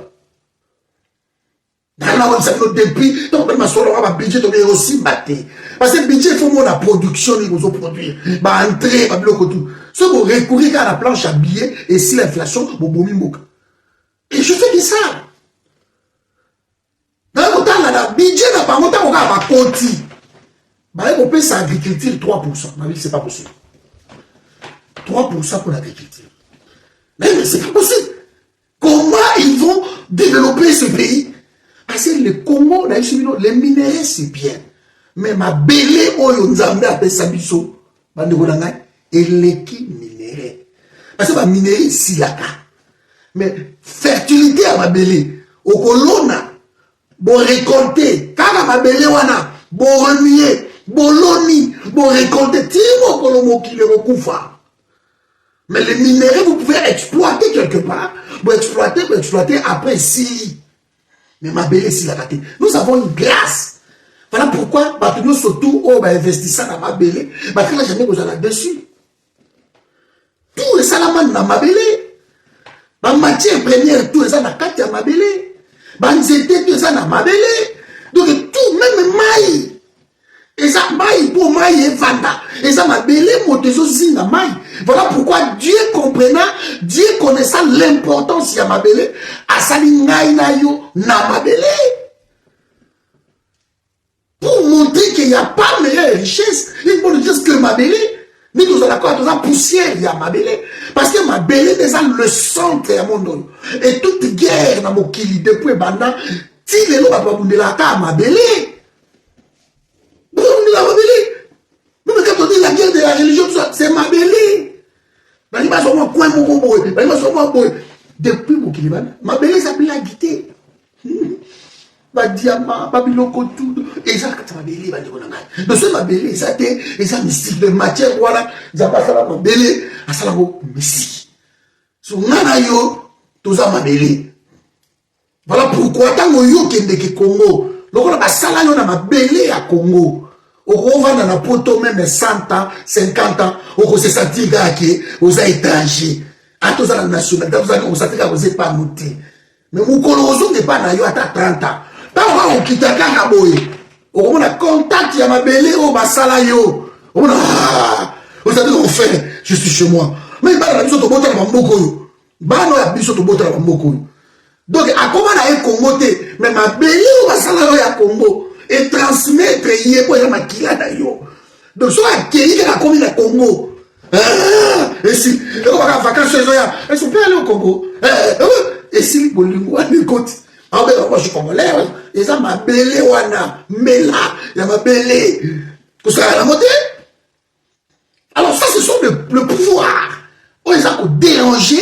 [SPEAKER 1] Dans la depuis, donc, ma soeur, on va budget, on est aussi batté. Parce que le budget, il faut que la production, il faut produire. Bah, entrer, bah, bloquer tout. Ce qu'on recourir à la planche à billets, et si l'inflation, bon, bon, et je fais que ça. Dans le temps, le budget n'a pas monté, on va compter. On peut sa agriculture 3%. C'est pas possible. 3% pour l'agriculture. Mais c'est pas possible. Comment ils vont développer ce pays? Parce que le Congo, les minéraux, c'est bien. Mais ma belé, on a appelé ça biso. Et l'équipe minéraux. Parce que ma minéraux, c'est là. Mais fertilité à ma belé. Au colonna. Bon récolter, quand ma belé wana, bon renier, bon loni, bon récolter, timo kolomo qui le recoufa. Mais les minéraux, vous pouvez exploiter quelque part, vous exploiter après si. Mais ma belé si la gâté. Nous avons une glace. Voilà pourquoi, nous surtout, on va investir ça dans ma belé, parce que là, jamais besoin là-dessus. Tout est ça dans ma belé. Ma matière première, tout est ça dans ma belé. Banzete tout ça na mabele. Donc tout même maï. Et ça maï pour maï et vanda. Et ça mabele motezo zinga maï. Voilà pourquoi Dieu comprenant, Dieu connaissant l'importance ya mabele, asali ngai na yo na mabele. Pour montrer qu'il n'y a pas meilleure richesse, il faut dire que mabele, ni nous allons quoi, la poussière ya mabele. Parce que mabele est le centre ya mon. Et toute guerre dans mon kili depuis Banda, si les gens ne sont pas mabele. Même quand on dit la guerre de la religion, c'est mabele. Depuis mon kili, mabele s'appelle la guité. Ba diamant, ba biloko tout, et ça quand mabele ba dikonanga. Donc ce mabele ça et ça mystique de matière voilà, ça passe là mabele, à ça là mystique. So nana yo toza mabele. Voilà pourquoi tant yo kende ke Congo, lokola ba sala yo na mabele ya Congo. Oko vanda na poto même 100 ans, 50 ans, oko se sentir gake aux étrangers. À tous la nationalité, vous allez vous sentir que vous êtes pas noté. Mais vous connaissez pas na yo à 30 ans. Tant on quitte kaka boye. On a contact ya mabele o basala yo. On a vous savez qu'on fait, je suis chez moi. Mais ba na biso to bota na mboko yo. Ba no ya biso to bota na mboko yo. Donc à comment na Congo te, mais mabele o basala yo ya Congo et transmettre yé pour ya makila da yo. Donc so akeli ka komi na Congo. Et si on va vacances chez eux, ils sont pas allés au Congo. Et si bolingo à l'écoute. Moi, je suis congolais. Et ça m'a belé, wana. Mela. Il m'a belé. Que ça a la montée. Alors, ça, ce sont le pouvoir. On les a dérangé.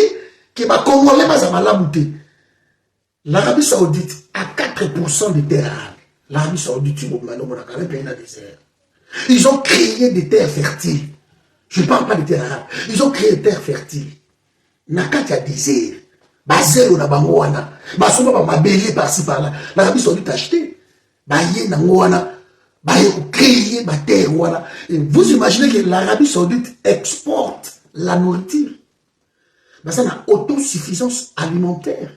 [SPEAKER 1] Que ma congolais, ça m'a la montée. L'Arabie Saoudite a 4% des terres arabes. L'Arabie Saoudite, ils ont créé des terres fertiles. Je ne parle pas des terres arabes. Ils ont créé des terres fertiles. Nakati a désert. Bazelo na bango wana. Basoma ba mabele par-ci par-là. L'Arabie Saoudite a acheté. Baye na wana. Baye créé ba terre wana. Vous imaginez que l'Arabie Saoudite exporte la nourriture. Ça n'a autosuffisance alimentaire.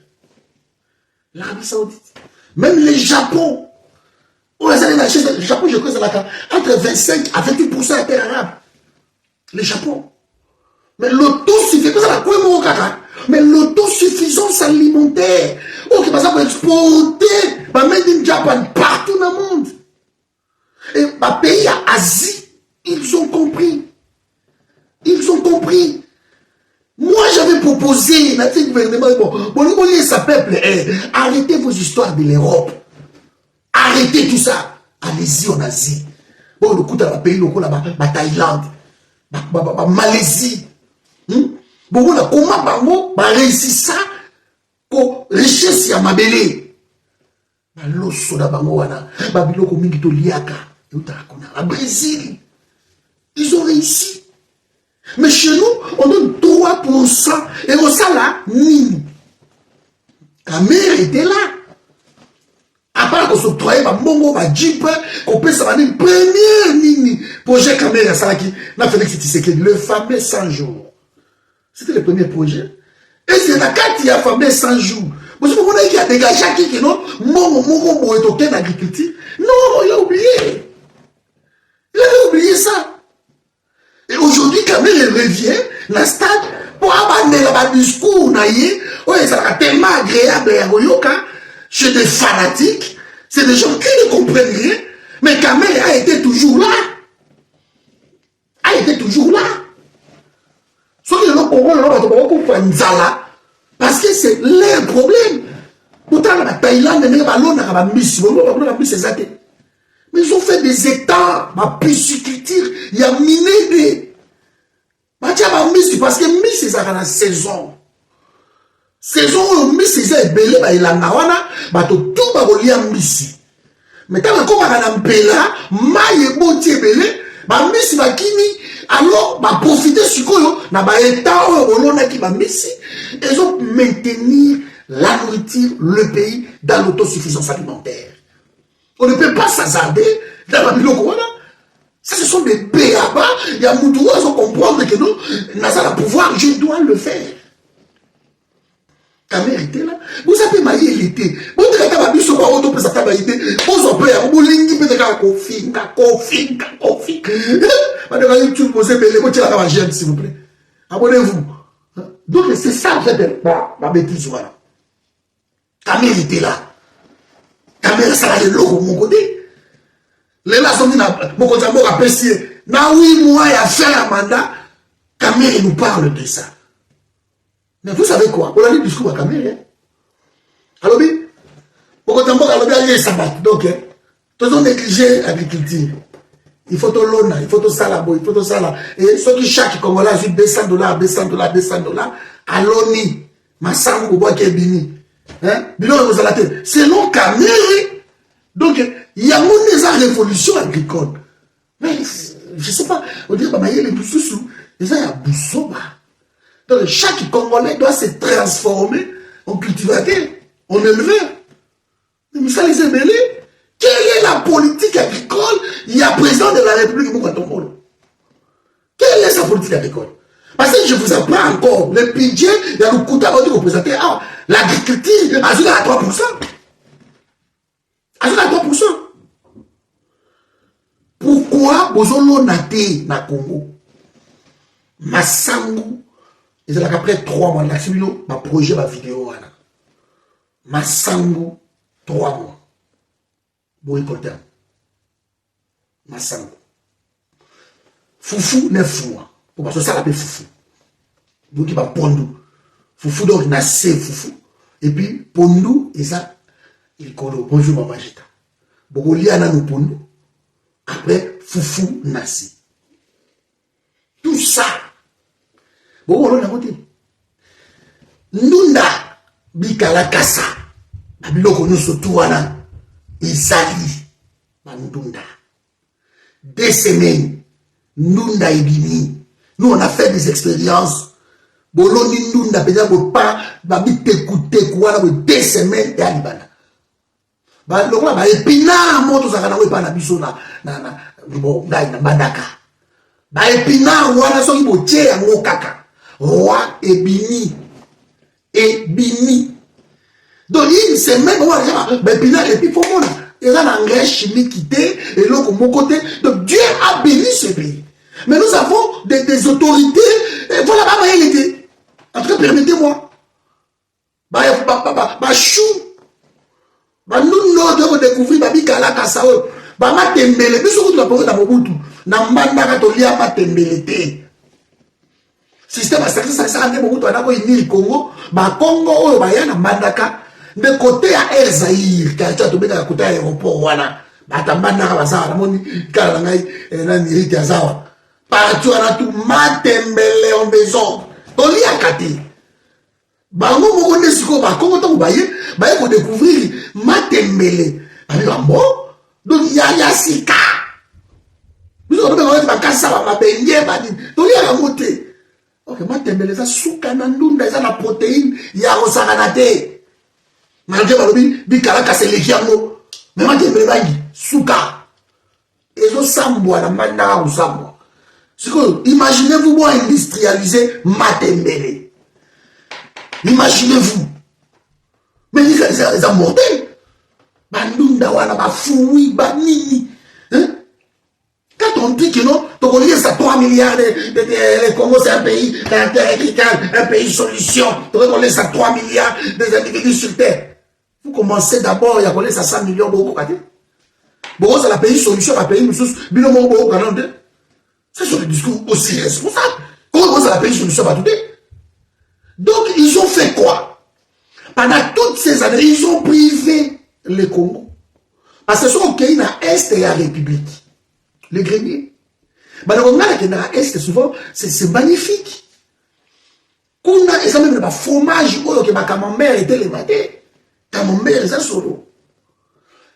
[SPEAKER 1] L'Arabie Saoudite. Même les Japon. Le Japon, je crois, c'est entre 25 à 28% de terre arabe. Le Japon. Mais l'autosuffisance alimentaire. Ok, par exemple, exporter, made in Japan partout dans le monde. Et ma pays à Asie, ils ont compris. Ils ont compris. Moi, j'avais proposé, notre gouvernement, ça peuple, arrêtez vos histoires de l'Europe. Arrêtez tout ça. Allez-y en Asie. Bon, le coup dans le pays, la Thaïlande, la Malaisie. Bon, comment réussir ça pour richesse à Mabélé. L'osso da bangoana, Babiloko Mingito Liaka, à Brésil. Ils ont réussi. Mais chez nous, on donne 3%. Et au ça là, Nini. Ta mère était là. À part qu'on s'octroyait, Mongo, Jeep, qu'on peut s'en aller première Nini. Projet Caméra Salaki, n'a fait que le fameux 100 jours. C'était le premier projet. Et c'est la carte qui a fameux 100 jours. Vous savez qu'il a dégagé qui non, Mongo, est aucun agriculture. Non, il a oublié. Il avait oublié ça. Et aujourd'hui, quand même, il revient, la stade, pour abandonner le discours, ça sera tellement agréable chez des fanatiques, c'est des gens qui ne comprennent rien, mais Kamel a été toujours là. A été toujours là. Sauf que parce que c'est leur problème. Pourtant, la Thaïlande, mais ils ont fait des états, ma pisciculture, il y a miné des. Parce que Miss, c'est la saison. Saison, Miss, c'est belé, il a nawana, tout va relier Miss. Mais tant que on a bela, maille botier belé, Miss va kini, alors, profiter sur quoi, na ba état, on a qui va Miss, ils ont maintenir la nourriture, le pays, dans l'autosuffisance alimentaire. On ne peut pas s'hasarder dans la Bilokoana. Ça, ce sont des béabas. Il y a Moutouas, ils vont comprendre que non, Nazar a pouvoir, je dois le faire. Ta mère était là. Vous savez, Maïe, il était. Vous avez dit que vous avez dit que vous avez dit que vous avez dit que vous avez dit que vous avez dit s'il vous plaît. Abonnez-vous. Donc, c'est ça, en fait, ma bêtise, voilà. Ta mère était là. Caméra ça va de l'eau mon côté. Les là sont dit mon côté à apprécier. Na 8 mois il a fait un mandat. Caméra nous parle de ça. Mais vous savez quoi? On a dit discours à Caméra. Alors oui, mon côté à il sabat. Donc, tous on néglige l'agriculture. Il faut tout l'on, il faut tout ça là, il faut tout ça là. Et ceux qui chaque Congolais a $200, $200. À l'ONI, ma sang au bois qui est bini. Selon Caméra, donc il y a une révolution agricole. Mais je ne sais pas, on dirait qu'il y a les boussous, il y a boussoba. Donc chaque Congolais doit se transformer en cultivateur, en éleveur. Mais ça les émêlés. Quelle est la politique agricole? Il y a président de la République Moukatomolo. Quelle est sa politique agricole? Parce que je vous apprends encore, le budget, il y a le coût à représenter. Ah, l'agriculture, à 3%. À 3%. Pourquoi vous avez na Congo? Massangu, ils ont après 3 mois, là, c'est ma projet, ma vidéo. Massangu, 3 mois. Bon, écoutez. Massangu. Foufou, 9 mois. Parce que ça l'appelle foufou. Donc il va pondou. Foufou donc il a foufou. Et puis pondou et ça Il colo, bonjour maman Jeta. Bogoliana nous pondo. Après, foufou nasi. Tout ça. Bogolo na côté. Nunda bikala kasa. Abiloko nyonso tu wana. Izali. Mandunda. 2 semaines. Nunda ibini. Nous on a fait des expériences. Boloni nunda peut-être pas. Babi t'écouter quoi 2 semaines et alibana. Ba lokwa ba epina moto zakana we pa na biso na bo ngai na bandaka ba epina wana so ibotie yango kaka roi ebini donc une semaine on va ba epina et puis faut mona il y a un engrais chimique té et l'autre mon côté donc Dieu a béni ce pays mais nous avons des autorités et voilà ba il était en tout cas permettez-moi ba chou Nous devons découvrir Babi Kala Kasao. Bama tembele. Biso kutu la poko na Mobutu. Na mbanda katolia ma tembele te. Système à ça ça ande Mobutu anako ini Congo. Ba Congo oyo ba yana mbandaka. De côté à El Zaïre. Kacha to beka côté aéroport wana. Ba tambanda ka bazawa. Namoni kala ngai na niriti azawa. Partout ana tu ma tembele en maison. Tolia kati. Bango moko nesiko ba Congo to baye. Bah, il faut découvrir Matembele. Donc, il y a Sika. Nous avons besoin de Bakassa, ma benye, donc il y a la montée. Ok, Matembele, ça souka nandunda, ça la protéine, il y a Rosaganate. Malgré Balobi, Bikalaka, c'est les giambo. Mais Matembele, souka. Et je sambois, la mandara ou sambois. Imaginez-vous moi industrialiser Matembele. Imaginez-vous. Mais ils sont mortels. Bandunda wana ba foui ba nini. Quand on dit que non, Togolais ça 3 milliards le Congo c'est un pays un pays solution. Togolais ça 3 milliards des individus sur terre. Vous commencez d'abord, il y a Togolais ça 100 millions de kate. Bon c'est la pays solution, la pays musus binomo bo kanande. Ça c'est le discours aussi responsable. Comment c'est la pays solution ba tout. Donc ils ont fait quoi? Pendant toutes ces années, ils ont privé le Congo. Parce que ce qu'on a dans l'Est et la République. Les greniers. Mais on a dans l'Est, souvent, c'est magnifique. Quand on a même le fromage, que ma camembert était levé. Camembert, c'est solo.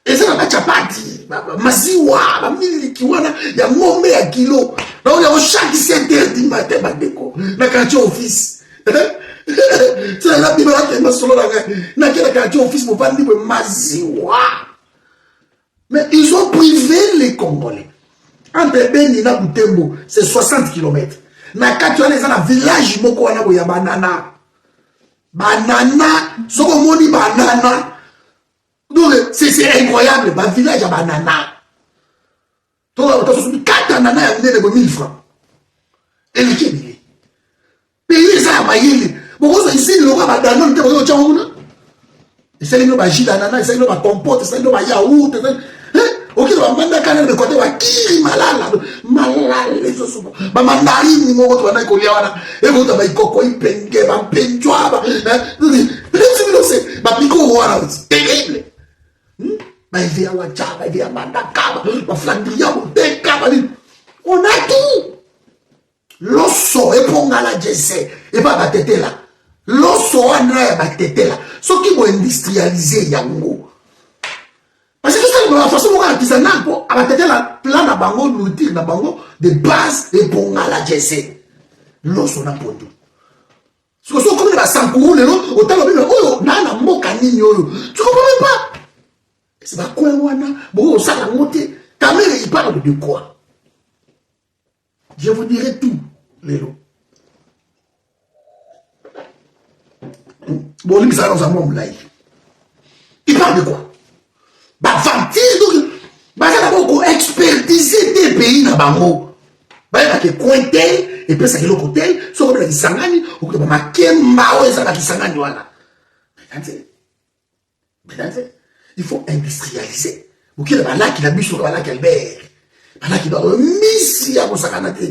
[SPEAKER 1] Et ça, ma chapati, ma ziwa, ma milikiwana, il y a mon à kilo. Donc, il y a chaque 7 heures du matin, ma déco. Ma quartier office. C'est la Bible qui m'a solo na quel quartier office pour pas dire maziwa. Mais ils ont privé les Congolais. Entre Beni na Butembo, c'est 60 km. Na kati wana na village moko wana boya banana. Banana, soko moni banana. Donc c'est incroyable, ba village à banana. Toi tu as 4 banana à venir de 1000 francs. Et le Kébili. Payer ça à Mayele. Pourquoi ici, le roi va donner le temps de c'est le bagi d'ananas, c'est le compote, c'est le yaourt. Ok, on va demander quand même de côté, qui malala, les autres. Ma mandarine, ni mon autre, on a collé à et vous avez coco, il penge, ma penjoa, ma pico, c'est terrible. Ma vie à Wacha, ma vie à Mandaka, ma flandria, on a tout. L'osso, et pour la jesse, et pas ma tête là. L'osso, on a ma tête là. Ce qui vont industrialiser Yango. Parce que c'est la façon dont artisanal pour abattre la plan de bango nourriture na bango de base et pour la jesse. L'osso na pondo. Ce que sont comme les sankourou le nom autant le même oh na moka nini yo. Tu comprends même pas? C'est pas quoi wana bon ça la montée. Ta mère il parle de quoi? Je vous dirai tout, Lélo. Bon, lui, ça dans un monde là. Il parle de quoi? Bah, vantir, donc, bah, ça d'abord expertiser des pays dans Bango. Bah, il y a des coins tel, et puis ça y est le côté, soit comme il y a des sangani, ou que ma kemba, ou ça va qui sangani, voilà. Mesdames, il faut industrialiser. Ou qu'il y a là qui a bu sur la Calbert. Là qui doit remis à Mosakanate.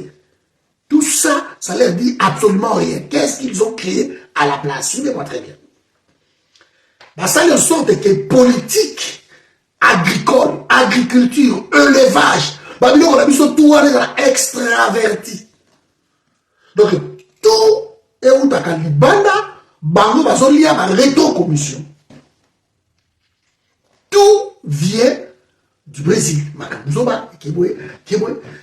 [SPEAKER 1] Tout ça, ça leur dit absolument rien. Qu'est-ce qu'ils ont créé à la place? Suivez-moi très bien. basali en sorte que politique agricole, agriculture, élevage, babiloko na biso tout wana ezala extraverti. Donc tout eutaka libanda bango bazolia ba reto commission. Tout vient du Brésil.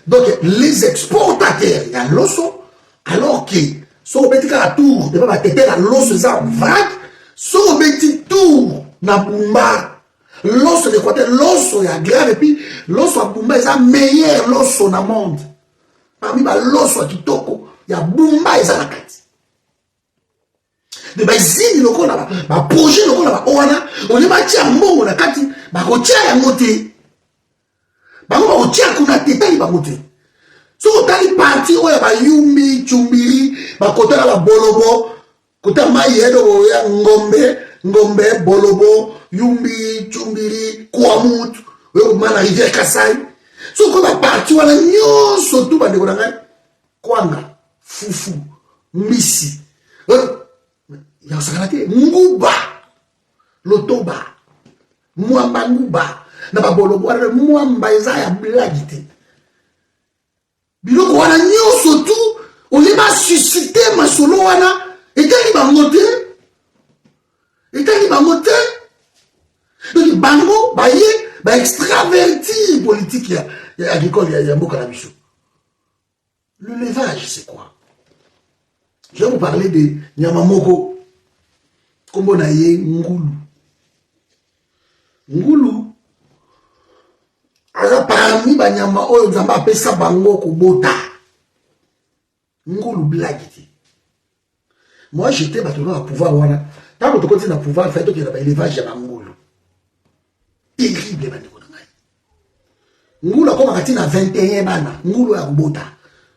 [SPEAKER 1] Donc les exportateurs il y a l'osso alors que so beti ka tour de ba tete la l'osso za vague so beti tour na bumba l'osso de côté l'osso ya grave et puis l'osso à bumba est meilleur l'osso na monde parmi ba l'osso kitoko ya bumba est la kati de bazini lokola ba projet lokola ba owana on est bâti en mbongo na kati ba kotia ya ngote ba ko kotia kuna tetali ba ngote so tali parti oya ba yumbi chumbiri ba kotala ba bolobo kota mai edo ya ngombe bolobo yumbi chumbiri kwamut we mana rivière Kasai so ko ba parti wana nyonso tu ba ndeko na ngai kwanga fufu misi ya sakalate nguba lotoba mwamba nguba na babolobo wana mwamba eza ya blagi te biloko wana nyonso tu oleba susciter masolo wana etali bango te donc bango baye ba extraverti politique ya agricole ya mboka na biso. L'élevage c'est quoi? Je vais vous parler de Nyamamoko. Kombo na ye ngulu. Ngulu aza parmi ba nyama oyo nzamba apesa bango kobota. Ngulu blagiti. Moi j'étais maintenant à pouvoir wana. Tant que tu continues à pouvoir faire que la élevage ya ngulu. Terrible bandeko na ngai. Ngulu akoma kati na 21 bana, ngulu ya kobota.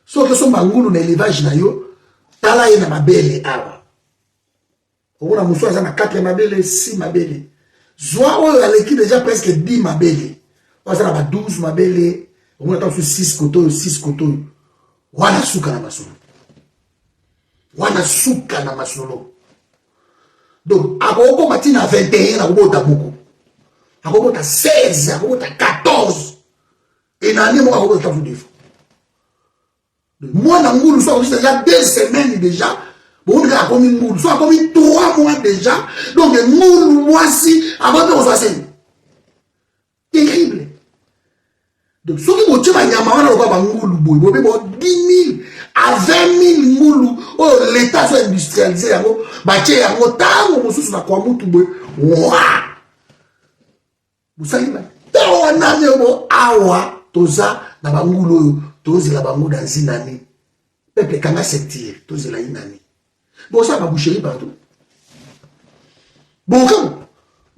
[SPEAKER 1] So que son ngulu na élevage na yo, tala ye na mabele awa. On a moussou na 4 mabele, 6 mabele. Zwa oyo aleki déjà presque 10 mabele. On a ba 12 mabele, on a 6 koto. Wana suka na masolo. Donc akoko matina 21 na kobota buku. Akobota 16, akobota 14. Et nani mo akobota vous défo. Moi na ngulu so déjà 2 semaines déjà. Bon, il a commis moule, soit commis 3 mois déjà. Donc, moule, voici, avant de nous terrible. Donc, ce qui vous tient à Yamana, on va moule, vous avez 10 000 à 20 000 moule, oh, l'État soit industrialisé, bâti, on sous la quoi, vous savez, on a awa, toza, na bangoulou, tozi la bangou dans une année. Peuple, quand c'est tiré, tozi la une année. Bon, ça va boucher partout. Bon, comme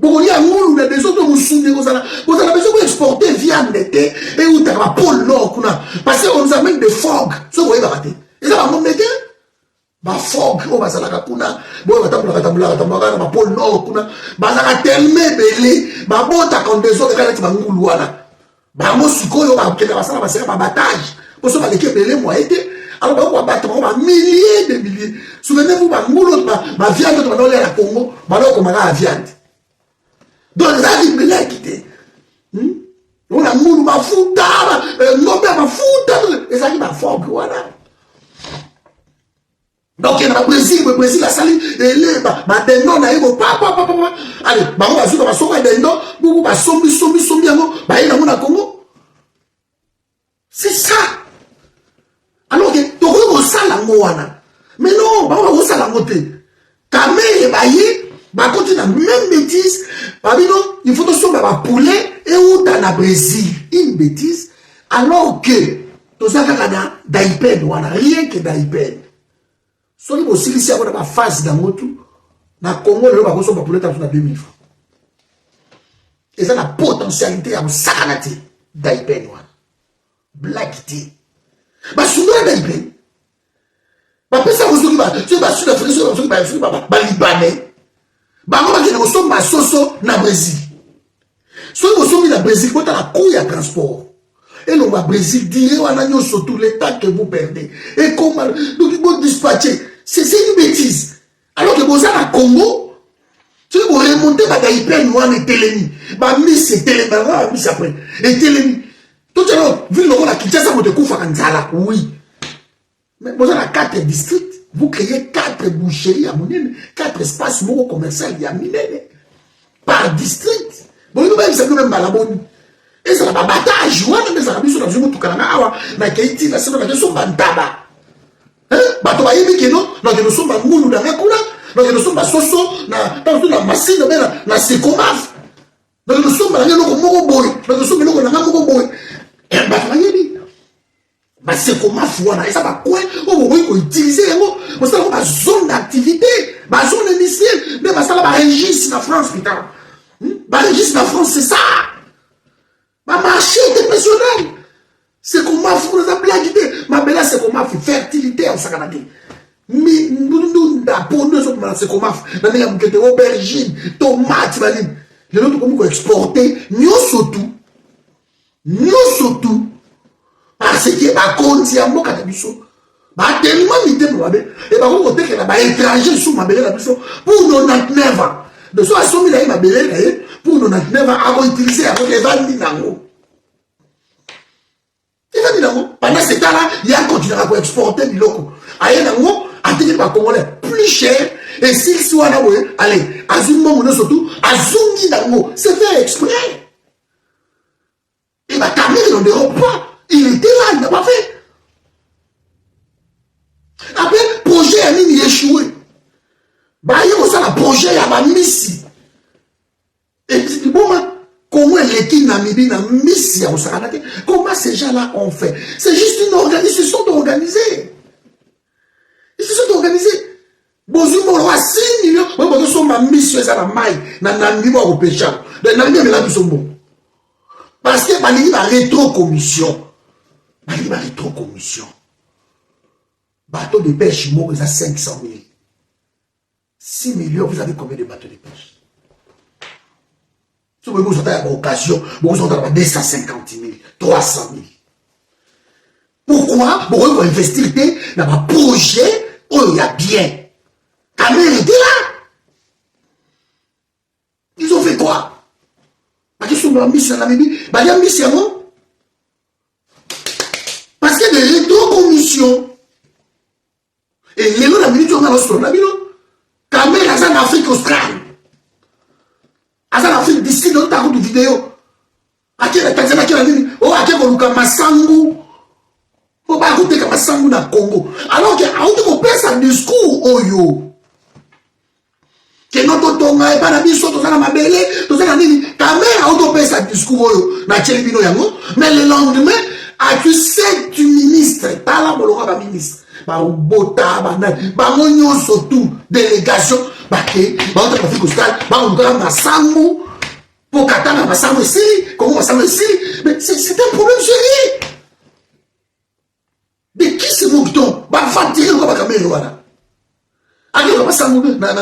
[SPEAKER 1] il y a un monde des autres moussous, vous avez besoin d'exporter viande et où tu as un pôle nord. Parce qu'on nous amène des fogs. Ça, vous voyez, et ça va me mettre des fogs. On va s'en aller. Bon, on va t'embrouiller dans le pôle nord. On va tellement belé. Bon, tu as quand des autres, quand tu vas moulouana. Bon, si tu as un battage. Pour ça, on va les belé, moi, été. Alors, on va battre milliers de milliers. Souvenez-vous, ma viande, on va aller à la Congo, on va la viande. Donc, ça, il me quitté. On a moulu, ma fouta, ma fouta, et ça, il m'a fort, voilà. Donc, il y a le Brésil a sali, et les, ma dendon, na yego, papa. Allez, on va sur ma somme dendon, beaucoup, ma sombi, il y a mon Congo. C'est ça. Alors que tu as ça la moana. Mais non, on ça la moté. Ta mère est baillée, continue la même bêtise. Il faut que tu sois un poulet et où tu as un Brésil. Une bêtise. Alors que tu as d'Aïpen, rien que d'Aïpen. Si tu as aussi ici à la face dans le tout, dans le Congo, tu as un poulet dans 2000 francs. Et ça a la potentialité à sacanate d'Aïpen. Blackité. Basundura d'Aïpen. Bapesa kosoki ba, tu ba sud africain, soki ba libanais. Ba ngoma ki na kosomba soso na Brésil. Soki kosombi na Brésil, kota la coût ya transport. Et non ba Brésil dire wana nyonso tout le temps que vous perdez. Et comment donc vous dispatcher, c'est une bêtise. Alors que vous êtes à Congo, si vous remonter ba hyper noir et telemi ba miss et telemi ba miss après et telemi tout à l'heure vu le la Kinshasa mo te kufa kanzala oui mais vous avez 4 districts vous créez 4 boucheries à Monene 4 espaces commerciaux à Minene par district bon nous même ça nous même balaboni et ça la bataille wana mais ça biso na biso tukana awa na keiti na sema na so bantaba hein bato ba yebi keno na ke no so ba ngulu na ngakula na ke no so ba soso na tanto na masino bena na sekomaf na ke no so ba ngelo ko moko boy na ke so ngelo ko na moko boy e bato ba yebi ba sekomaf wana esa ba coin o bo ko utiliser yango mo sala ko ba zone d'activité ba zone industrielle mais ba sala ba registre na France putain ba registre na France c'est ça. Ma marché international. C'est comment vous avez blagué. Ma belle, c'est comment fertilité en Sakanate. Mais nous, pour nous, c'est comment nous avons aubergines, tomates, les autres, comment exporter, nous surtout, parce que, à cause de mon catabiso, tellement mité pour ma belle, et par contre, côté que là, étranger sous ma belle, pour 99 ans. De soit assommé là, ma belle, pour 99 ans, avant d'utiliser avec les vannes nango. Pendant ce temps-là, il y a continuera à exporter du loco. Aïe nango, à tenir par Congolais plus cher, et s'il soit là, allez, Azumbo Mono surtout, Azungi nango, c'est fait exprès. Et ma caméra ne dérobe pas. Il était là, il n'a pas fait. Après, projet a mis échoué. Bah, il y a aussi un projet à Missi. Et puis, bon, comment l'équipe Namibie n'a Missi à Osakanate? Comment ces gens-là ont fait? C'est juste une organisation. Ils se sont organisés. Ils se sont organisés. Bonjour, on a 6 millions. Bon, sont ma mission, c'est la maille. N'a Namibie au péchage. Namibie, mais là, nous sommes bons. Parce que Namibie va rétro-commission. Namibie va rétro-commission. Bateau de pêche, ils ont 500 000. 6 millions, vous avez combien de bateaux de pêche? Si vous avez une occasion, vous avez 250 000, 300 000. Pourquoi? Vous avez investir dans un projet où il y a bien. Caméra était là. Ils ont fait quoi? Parce qu'ils sont mis sur la Namibie. Il y a mis sur moi. Parce qu'il y a des rétro-commissions. Et les gens, la minute, on a sur la minute. Caméra, c'est en Afrique australe. C'est en Afrique d'ici, dans ta route de vidéo. À qui la Tanzanie, à qui la Nini, oh, à qui on a Massangu. Faut pas écouter comme Massangu dans le Congo. Alors que, à où tu peux un discours, oh yo. Que notre tonga, et pas la biso, tout ça, ma belle, tout ça, la Nini. Caméra, à où tu peux un discours, oh yo. Na Tchelibino yango. Mais le lendemain, tu sais, tu ministre, pas là, pour le ministre. Bota, bango nyonso tout délégation baké baota Afrique australe bango masangu pour katana masangu ici comment masangu ici mais c'est un problème sérieux de qui c'est mouton ba fatiguer ko ba kamera wana ali ko masangu na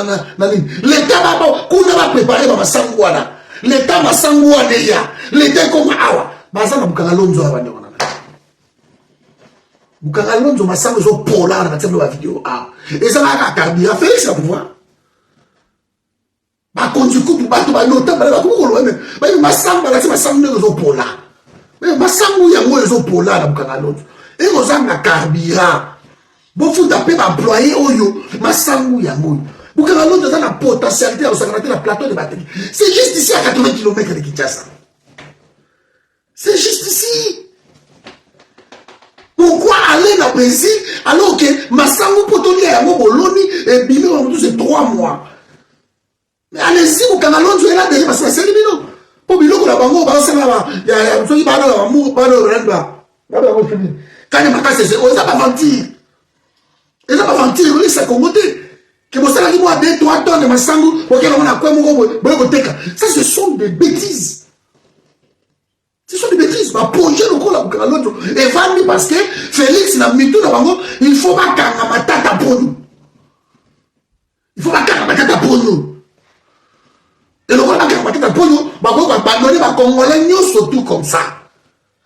[SPEAKER 1] l'état ba kuna ba préparer ba masangu wana l'état masangu wana ya l'état comme awa bazana bukanga lonzo abande wana Bukanga lonzo masango zo polar na tsembe ba vidéo et ça va carburant Félix va pouvoir ba kondu ku ba to ba nota ba ko ko même ba masango ba masango zo polar mais masango ya ngo zo polar na bukanga lonzo et aux anga carburant bon faut taper ba employé oyo masango ya ngo bukanga lonzo ça na potentialité à s'agrandir la plateau de batterie c'est juste ici à 80 km de Kinshasa c'est juste ici. Pourquoi aller dans le Brésil alors que Massango Potoni a Boloni et Bino c'est 3 mois? Mais allez-y, vous canalons, vous êtes là déjà parce que c'est Bino. Pour Bino, la bango, il y a un truc qui va dans l'amour, pas dans le renda. Quand il y a ma casse, on n'a pas menti. Ils n'ont pas menti, ils sont commotés. Que vous savez, moi, 2-3 tonnes de Massango, auquel on a quoi, ça, ce sont des bêtises. Ce sont des bêtises. Ma projet le coup là l'autre. Et Vanni parce que Félix n'a mis tout dans il faut pas qu'un matata pour nous. Il faut pas qu'un matata pour nous. Et le rôle qu'un matata pour nous, bah on va abandonner ma Congolais surtout comme ça.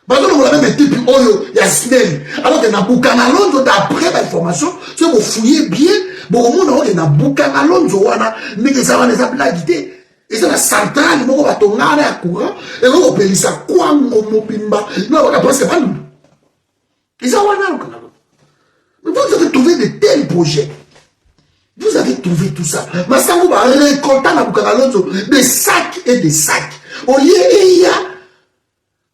[SPEAKER 1] Parce que on a même type oyo il y a Snell. Alors que na Bukana Lonzo d'après l'information, si vous fouillez bien, bon monde on est na Bukana Lonzo wana mais que ça va les blaguer. Et c'est la centrale, il va tomber à courant, et on va payer ça, quoi, mon bimba, non, on va presque pas nous. Ils ont un an. Mais vous avez trouvé de tels projets. Vous avez trouvé tout ça. Mais ça vous va récolter la Boukaralonzo des sacs et des sacs. Au lieu, il y a,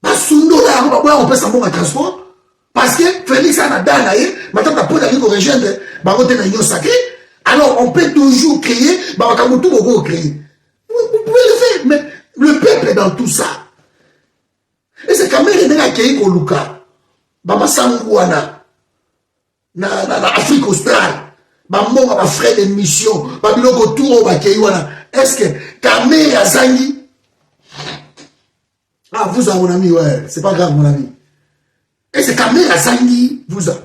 [SPEAKER 1] on peut s'en à transport. Parce que Félix a dit, maintenant, tu as pu rejoindre, l'union sacrée. Alors, on peut toujours créer, vous pouvez le faire, mais le peuple est dans tout ça. Et c'est quand même les accueillis au Luka. Bama Sangouana, na Afrique australe, maman va frère de mission, babiloko tour au Bakeyouana. Est-ce que Kamé Azangi? Ah, vous avez mon ami, ouais, c'est pas grave, mon ami. Et c'est Kamé Azangi, vous avez.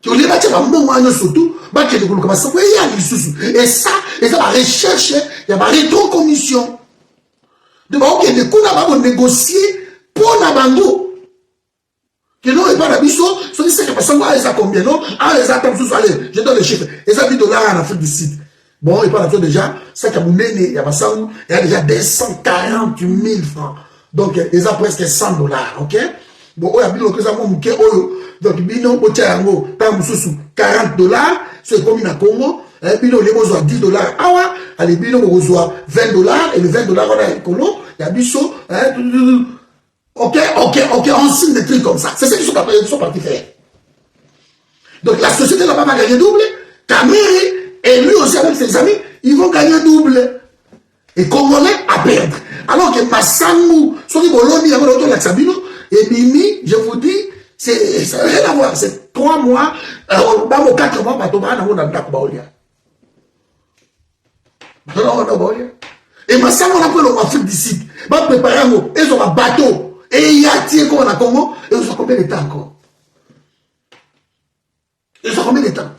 [SPEAKER 1] Tu as dit, maman, surtout, et ça, la recherche, il y a ma rétro-commission. De on négocier pour la bando. Que non, et pas la bicho, c'est ça que personne a combien, non? Ah, les attentes sous allez, je donne les chiffres. Et ça, $10 en Afrique du Sud. Bon, et pas la chose déjà, ça qui a mené, il y a déjà 240 000 francs. Donc, ils ont presque $100, ok? Bon, il y a bien que ça m'a mouké, donc, bino, au Tiango, tant sous $40, c'est comme in a Congo, et bino, les besoins $10, ah ouais, allez, bino, on reçoit $20, et les $20, on a un colo, il y a bicho, ok, on signe des trucs comme ça. C'est ce qu'ils sont partis faire. Donc la société là-bas va gagner double. Kamere et lui aussi avec ses amis, ils vont gagner double. Et Congolais à perdre. Alors que Massamou, Sori Boloni, et Mimi, je vous dis, ça n'a rien à voir. C'est 3 mois, 4 mois, et Massamou, on a pris l'Afrique du Sud. On va préparer un mot. Ils ont un bateau. Et il y a tiré comme on a Congo, et ils ont combien de temps encore? Ils ont combien de temps?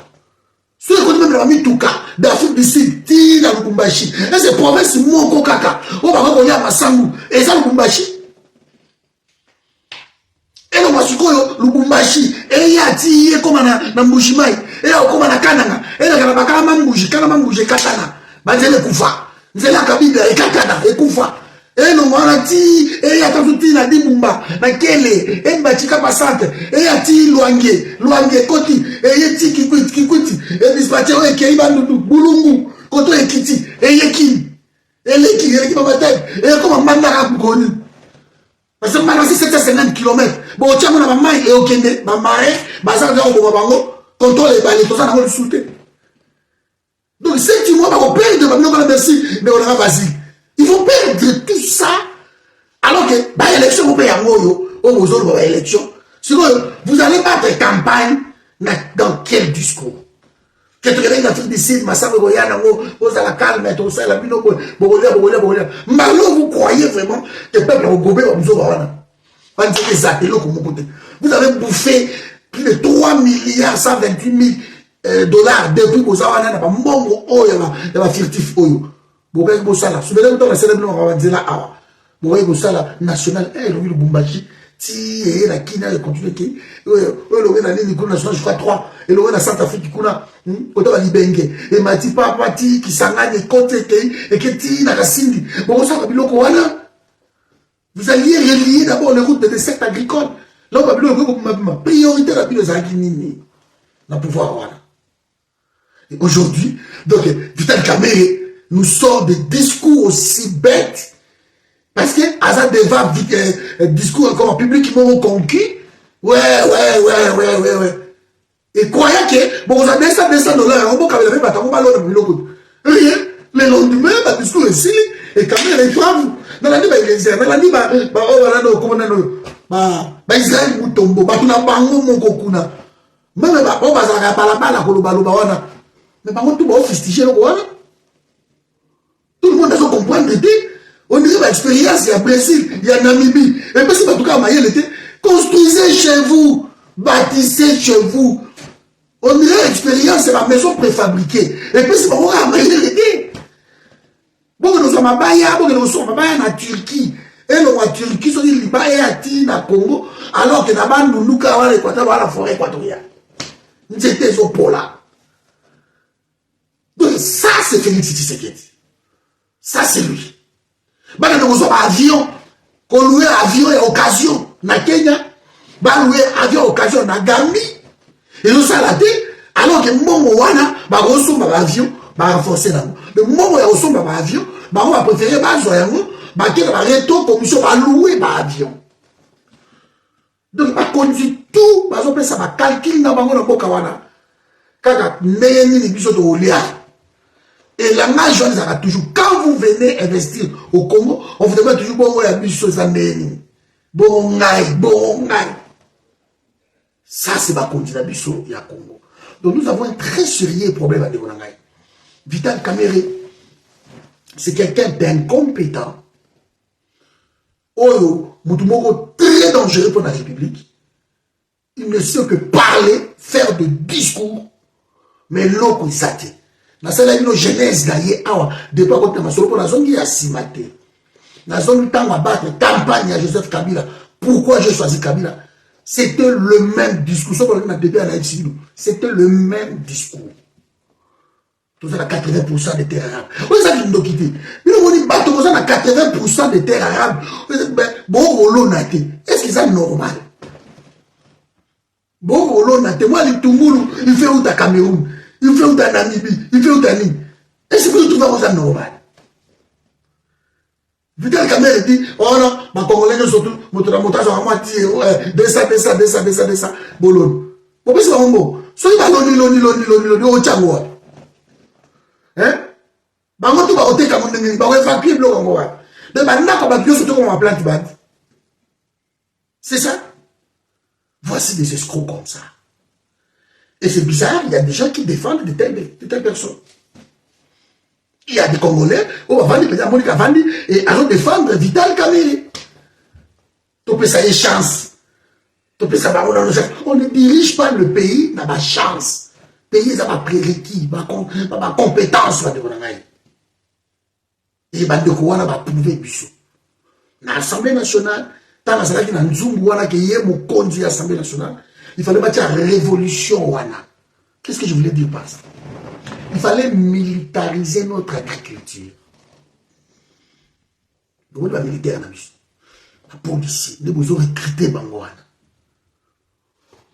[SPEAKER 1] Ceux qui ont même mis tout cas, d'Afrique du Sud, Tina Lubumbashi, et c'est province Moko Kaka, on va revenir à Massamou, et ça Lubumbashi. Et le Masuko, Lubumbashi, et il y a tiré comme on a Mbushimai, et il y a comme on a Kananga, et il y a Kanama Mbushi, Katana, Banzele Koufa, Nzela Kabida, et Katana, et Koufa. Et non, on a dit, et il y a Kazuti, na Dimumba, na Kele, et Mbachika Passante, et il y a ti Luange, Koti, et il y a ti Kikuiti, et Dispatché, et Keiba Nudu, Bulungu, Koto et Kiti, et Yekim, et Leki, et Babate, et comme un Mandara Bukoni. Parce que maintenant, c'est 750 km. Bon, tiens, on a ma main, et au Kende, ma marée, Bazar de Obobango, contrôle les balais, tout ça, on a le souté. Donc, si tu vois, on perd de ma merci, mais on a vas-y. Ils vont perdre tout ça. Alors que, bah, l'élection, vous payez un mot, aux autres élections. Sinon, vous allez battre campagne dans quel discours? Que tu regardes l'Afrique du Sud, Massam Goyana, vous allez la calme, tout ça, la bino, Bogolia. Malo, vous croyez vraiment que le peuple a gobé, vous avez bouffé plus de 3 milliards 128 000 dollars depuis que vous avez un mongo, il y a furtif. Vous voyez que ça là, souvenez-vous de la célèbre Rwanda, vous voyez que ça là, national, le Lubumbashi, et la Kina, il continue, le national, je crois 3, et le Centrafrique, et Mati Papa, qui s'engage, côté, et qui n'a pas signé. Bon, ça va bien, vous alliez relier d'abord les routes des sectes agricoles. Là, on va bien, priorité la vie des Aguinini, dans le pouvoir. Et aujourd'hui, donc, Vital Kamere nous sort des discours aussi bêtes. Parce que, Azad Deva, discours encore en public, qui m'ont conquis. Ouais. Et croyant que, bon, vous avez $200, on peut même pas, on va rien. Le lendemain, le discours est ici, et quand même, il est brave. Dans la nuit, il est Israël. Dans la nuit, Israël, Moutombo, Batuna Bango, Mokokuna. Même, on va s'arrêter par la balle, mais par contre, tout le monde fustigé le roi. Tout le monde a comprendre l'été. On dirait l'expérience, il y a Brésil, il y a Namibie. Et puis, c'est en tout cas, Maïel était. Construisez chez vous, bâtissez chez vous. On dirait l'expérience, c'est la maison préfabriquée. Et puis, c'est pour moi, Maïel était. Bon, nous sommes à Baya, en Turquie. Et nous, en Turquie, nous sommes à Congo, alors que nous nous avons la forêt équatoriale. Nous étions au pôle là. Donc, ça, c'est Félix Tshisekedi. Ça, c'est lui. Bana de kozwa avion, ko louer avion et occasion na Kenya, ba louer avion occasion na Gambie. Et nous ça la té, alors que mbongo wana ba kosomba ba avion, ba renforcer nango. Le mbongo ya kosomba ba avion, ba on va préférer ba zo yango, ba kela ba reto commission ba louer ba avion. Donc ba conduit tout, ba zo pesa ba calcul na bango na boka wana. Kaka ndenge ni biso to olia. Et la majorité ça toujours quand vous venez investir au Congo, on vous demande toujours bon ya biso za ndeni. Bon ngai. Ça c'est ma continent biso ya Congo. Donc nous avons un très sérieux problème à Degonangai. Vital Kamerhe, c'est quelqu'un d'incompétent. Oyo, Moutoumoko, très dangereux pour la République. Il ne sait que parler, faire des discours, mais l'eau il s'attend. Dans cette genèse d'ailleurs, depuis que je suis dans la zone qui est assimatée, dans la zone où on battre campagne à Joseph Kabila, pourquoi j'ai choisi Kabila? C'était le même discours. C'était le même discours. Tout ça, 80% des terres arabes. Vous savez, nous quitter. Mais nous, on bat 80% des terres arabes. Bon, est-ce que c'est normal? Bon, moi, les Toumoulou, il fait où ta Cameroun? Il fait où ta Namibie? Il fait où ta Nîmes? Est-ce que tout va normal? Vital Kamerhe dit, oh non, ma Congolais surtout, mon montage en moitié, ça, bolon. Pourquoi c'est pas un mot? Soyez pas loni, au Tchangwa. Hein? Bango tout va ôter comme on dit, bango évacuer bloc en Goa. Mais maintenant, quand on va bien surtout comme on plante bad. C'est ça? Voici des escrocs comme ça. Et c'est bizarre, il y a des gens qui défendent de telles personnes. Il y a des Congolais, on va vendre, Monica Vandi, et allons défendre Vital Kamerhe. Tu peux ça y chance. Tu peux ça on ne dirige pas le pays dans ma chance. Le pays a ma prérequis, ma compétence. Et il va prouver Bissou. Dans l'Assemblée nationale, dans l'Assemblée nationale, il fallait bâtir une révolution. Qu'est-ce que je voulais dire par ça? Il fallait militariser notre agriculture. Nous sommes militaires, la police, nous devons recruter Bangoana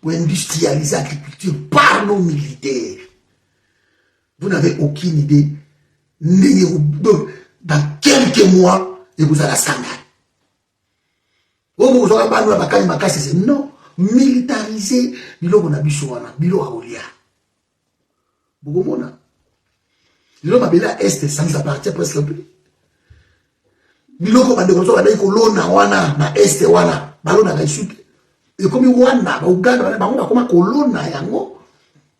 [SPEAKER 1] pour industrialiser l'agriculture par nos militaires. Vous n'avez aucune idée. Dans quelques mois, et vous allez à scandale. Vous n'aurez pas non, militariser, bilo on a bisouana, bilo a olia. Bogomona. L'homme appelé à Est, ça nous appartient presque un peu. Biloko bande kozo bande ko lona wana na Est wana, balona ga sud. Et comme wana, ba Uganda bande bango bakoma ko lona yango.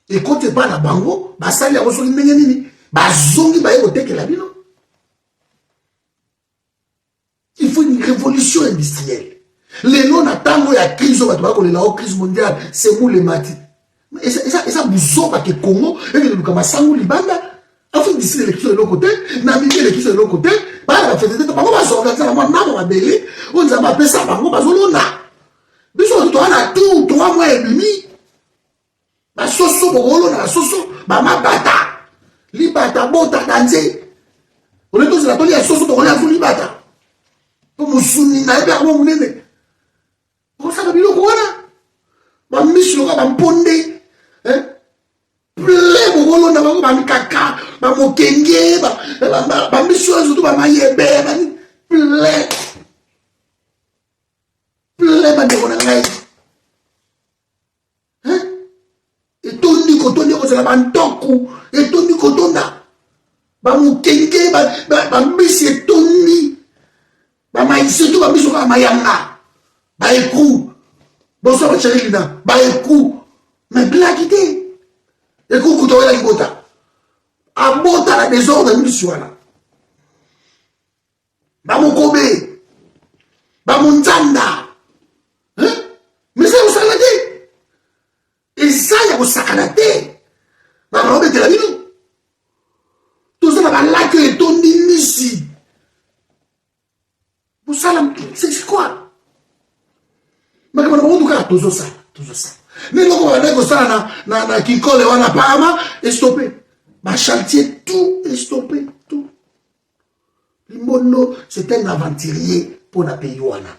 [SPEAKER 1] Et côté pas na bango, ba sali ya kosoli ndenge nini? Ba zongi ba yeko tekela bino. Il faut une révolution industrielle. Les non attendent la crise au bateau, la crise mondiale, c'est où les mati. Et ça vous que Congo, et que nous commençons à Libanda. Afin d'ici l'élection de l'autre côté, Namibie l'élection de l'autre côté, par la fédération, on va s'organiser la main, on belé, on va appeler ça, on va zolona. Bisous, toi, on a tout, 3 mois et demi. Ba soso, bolo, na soso, ba ma bata. Libata, bota, danse. On est tous là, on est soso, on est à vous, libata. Pour me soutenir, na ebe, on est. Pour ça, on a ba mission, ba mponde. Hein? Plein bolo na bango ba mikaka ba mokenge ba mission surtout ba mayebe ba plein ba ndeko na ngai hein et tondi ko la ba ntoku et tondi ko tonda ba mokenge ba mission tondi ba maïs tout ba mission ba mayanga ba eku bon ça va chéri lina ba eku mais blaguité. Et quand vous avez la libota, à bota la désordre de l'Issuana. Bamokobe, Bamonzanda. Hein? Mais ça, vous savez. Et ça, il y a vous sacanate. Bamokobe de la ville. Tout ça, va là que est ton ici. Vous savez, c'est quoi? Mais comment on dit tout ça? Mais nous, on va dire que ça, na Kinkole, on a pas et stoppé. Ma chantier, tout est stoppé, tout. Limbondo, c'est un aventurier pour la pays wana.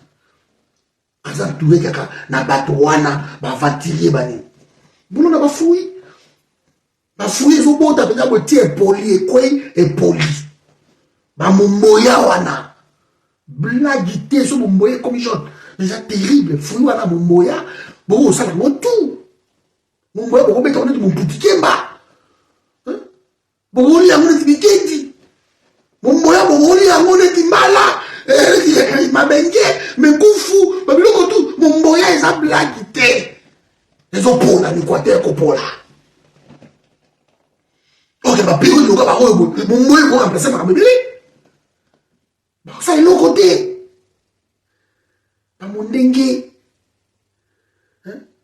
[SPEAKER 1] Azan touvé kaka na bato wana, ba aventurier bani. Boulon na ba fouille. Ba fouille zo bota pena boti e poli e poli. Ba mumboya wana. Blagité so mumboya commission. Déjà terrible, fouille wana mumboya. Bon ça la tout. Mumboya boko beta on est mon petit kemba. Bon ya mon petit Mumboya bongoli yango neti mbala mabenge mekufu babiloko tu mumboya eza blaki te ezopola mikwate ekopola oke bapiko liloka bango mumboya ekoremplace makambo ebele bakosala eloko te bamondenge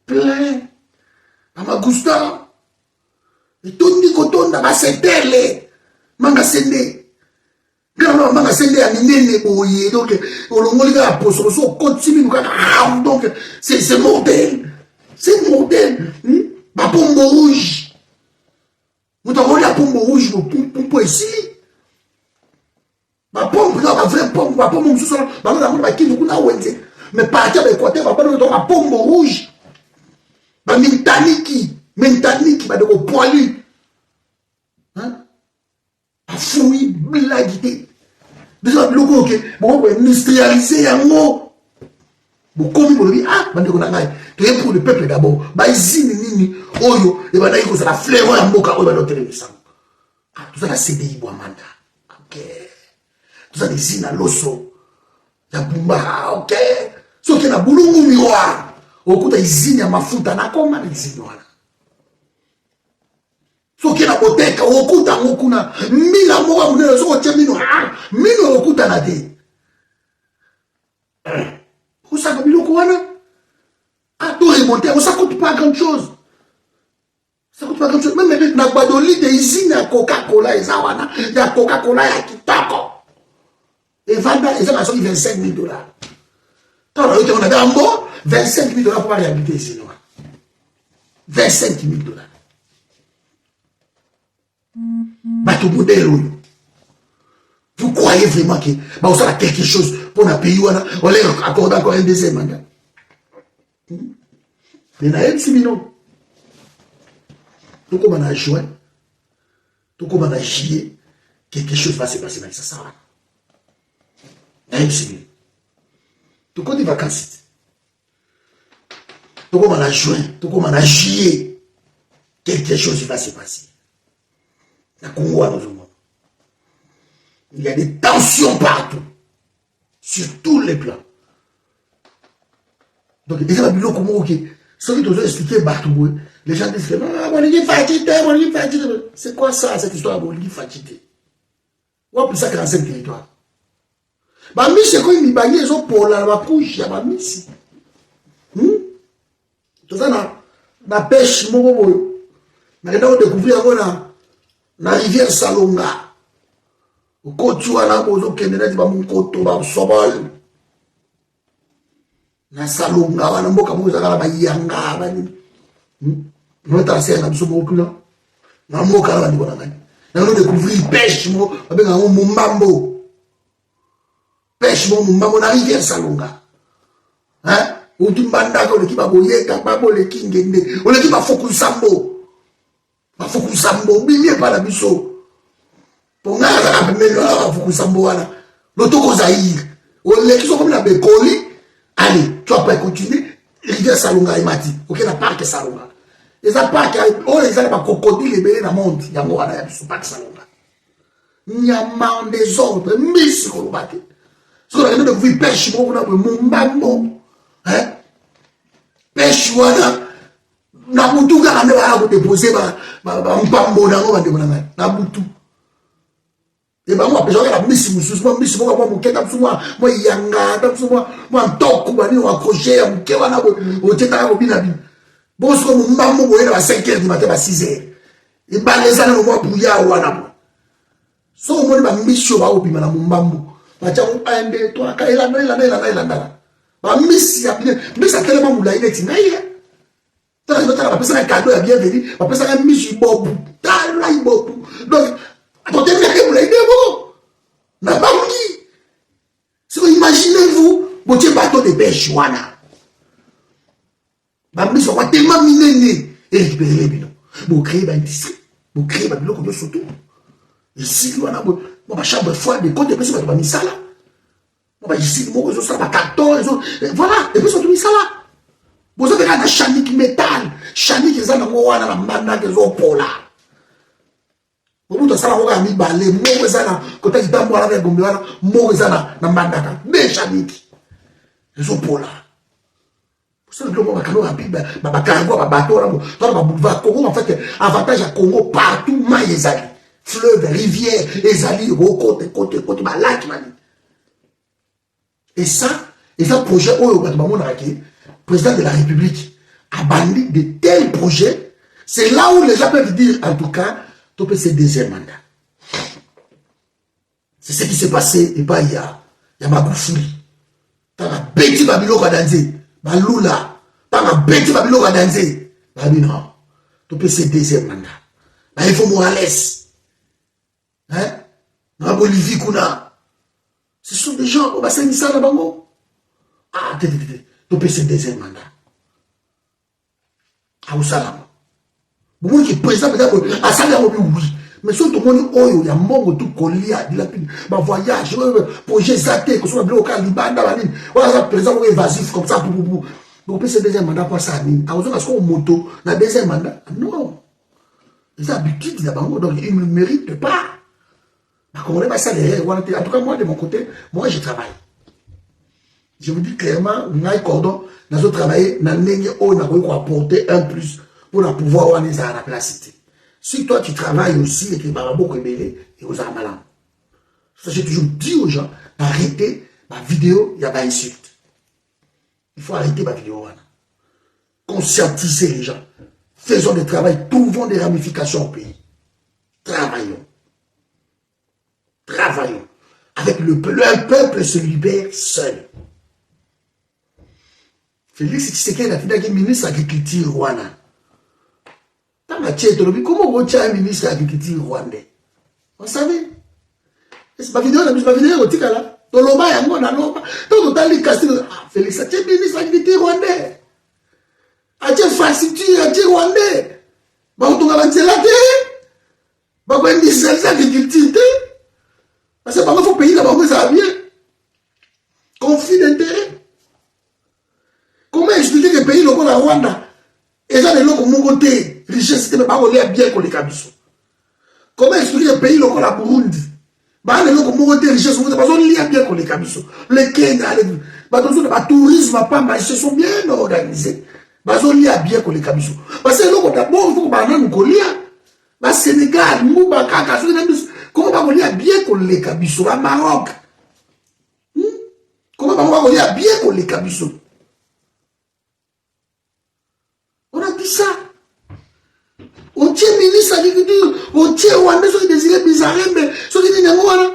[SPEAKER 1] plein bamagusta etondi kotonda basetele manga sende quand on a sendé à Nene Boye, donc on a posé au continue, donc c'est mortel. C'est mortel. Ma pompe rouge. Vous avez la pompe rouge pour ici. Ma pompe, la vraie pompe, ma pompe sous sol, mais par exemple, l'équateur, ma pompe rouge. Ma mentaniki, ma de poilu. Hein? Ma fouille, blaguité. Déjà, le logo, ok, bon, industrialiser yango. Bon, comme vous le dites, ah, bande konangai, tu es pour le peuple d'abord. Bah, ici, nini, oyo, et bah, d'ailleurs, ça la fleur, ya mboka, oyo, bah, notre télévision. Ah, tout ça, la CDI, Boamanda. Ok. Tout ça, des zines à l'osso. Ya Bumba, ok. Ce qui est la boulungu miroir. Au coup, des zines à mafuta, na koma, des zines, voilà. Soki na boteka okuta ngokuna mila moka munene soko tia mino mino okuta na te osaka biloko wana to remonter on ça coûte pas grand chose même na badoli de usine ya Coca-Cola eza wana ya Coca-Cola ya kitoko evanda eza na soki $25,000 tant on a d'ambo $25,000 pour réhabiliter ici $25,000. Vous croyez vraiment que on a quelque chose pour un pays, on leur accorde encore un deuxième mandat? Mais il y a un simino. Tout comme on a joué, tout comme on a gié, quelque chose va se passer dans ça. Il y a un simino. Tout comme des vacances. Tout comme on a joué, tout comme on a gié, quelque chose va se passer. Il y a des tensions partout, sur tous les plans. Donc, les gens ont expliqué partout. Les gens disent que c'est quoi ça, cette histoire de fatigué? On appelle ça 45 territoires. Ma mission, c'est quand ils bagnent, pour la couche, il y a ma mission. Tout ça, la pêche, on a découvert na rivière Salonga. Au côté wana bozo kenena ba munkoto ba sobol. Na Salonga wana mboka moza kala ba yanga bani. Nota senga bisomo kula. Na mboka bani bona ngani. Na no découvrir pêche mo abenga ngo mumbambo. Pêche mo mumbambo na rivière Salonga. Hein? Utumbanda ko le kiba boyeka ba bole kingende. O le kiba fokusambo. Bafukusambo bimie pa la biso ponga za pemelo la bafukusambo wana lotoko Zaïre o le kiso comme la bekoli allez tu vas pas continuer rivière Salonga imati OK na parc Salonga eza parc o eza ba crocodile belé na monde yango wana ya biso parc Salonga nyama en désordre misi ko lobate so la de vous pêche mo na mumbambo hein pêche wana na mutu kaka nde baya kodepose mpambo nango bandeko na ngai na butu e bango bapesaka na misi mosusu mwa misi moko mwa moke ta mosusu mwa yanga ta mosusu mwa ntoko banini wakroche ya moke wana otietaka kobina bino bosiko mombambo boye na ba 5 heures du matin ba 6 heures ebale eza nano mwa buya wana bo so omoni bamisi oyo baobima na mombambo batiango 1 2 3 ka elandala bamisi ya bine misi atelema molai neti ngai bapesaka cadeau ya bienvenu bapesaka misu ibobu tala ibobu donc atotemilaka molai nde moko na bangi bateau de pêche wana bambisi bakwa tellement minene erécupéré bino bocréer baindustrie bocréer babiloko nyonso tu esili wana bachambre froide kote epesi bato bamisala baisili moko ezosala bacarton voilà epesi bato misala bozobeka na chanike métal chanike eza nango wana na mbandaka ezopola mobutu asala moko ya mibale moko eza na kota kitambo wana na egombe wana moko eza na mbandaka de chanike ezopola osala biloko bakano rapide bacargo babato wana tona baboulevard Congo en fait avantage ya Congo partout mai ezali fleuve rivière ezali kote balaki mani et ça eza projet oyo bato bamonaka ke président de la République a banni de tels projets. C'est là où les gens peuvent dire, en tout cas, tu peux ce deuxième mandat. C'est ce qui s'est passé, et pas il y a Magoufouli. T'as un petit babilo à danser. Lula. T'as un petit babilo à danser. Non. Tu peux ce deuxième mandat. Il faut Morales. Hein? Dans Bolivie, Kuna. Ce sont des gens, on va s'en ça là-bas. Ah, tu peux ce deuxième mandat. À Osalam. Bon, qui est président, à Salam, oui. Mais surtout, tout le monde, il y a un monde tout collé à ma voyage, projet Zate, que ce soit local, Liban, voilà, président, évasif, comme ça, pour. Donc, ce deuxième mandat, quoi, ça, à Osalam, est-ce qu'on moto, dans le deuxième mandat? Non. Les habitudes, donc, ils ne méritent pas. On n'est pas salaire. En tout cas, moi, de mon côté, moi, je travaille. Je vous dis clairement, Ngaï Cordon, nous avons travaillé dans le ligne où nous avons apporté un plus pour pouvoir aller à la place. Si toi tu travailles aussi et que tu as beaucoup rebellé, et vous avez malin. Ça, j'ai toujours dit aux gens d'arrêter ma vidéo, il y a pas insulte. Il faut arrêter ma vidéo. Conscientiser les gens. Faisons du travail, trouvons des ramifications au pays. Travaillons. Travaillons. Avec le peuple. Un peuple se libère seul. Félix Tshisekedi a été ministre de l'agriculture rwandais. Comment on tient un ministre de l'agriculture rwandais? Vous savez? C'est ma vidéo, là. Dans l'Oba, il y a un monde dans l'Oba. Donc, dans les castings, Félix, tu es ministre de l'agriculture rwandais. Tu es infrastructure, tu es rwandais. Tu es ministre de l'agriculture. Parce que il faut payer là-bas, ça va bien. Conflit d'intérêt. Comment expliquer que le pays, le Rwanda, et ça, les gens qui ont côté, richesse, c'est pas bien qu'on les cabissons. Comment expliquer que le pays, le Burundi, les gens qui ont côté, richesse, c'est pas bien qu'on les cabissons. Le Kenya, le tourisme, ils se sont bien organisés. Ils sont bien qu'on les cabissons. Parce que les gens d'abord, il faut que nous collions. Le Sénégal, nous, comment on a bien qu'on les cabissons. Le Maroc, comment on a bien qu'on les cabissons. On a dit ça. On tient ministre de l'agriculture, on tient Rwanda, ceux qui désiraient bizarre, mais ceux qui disent voilà.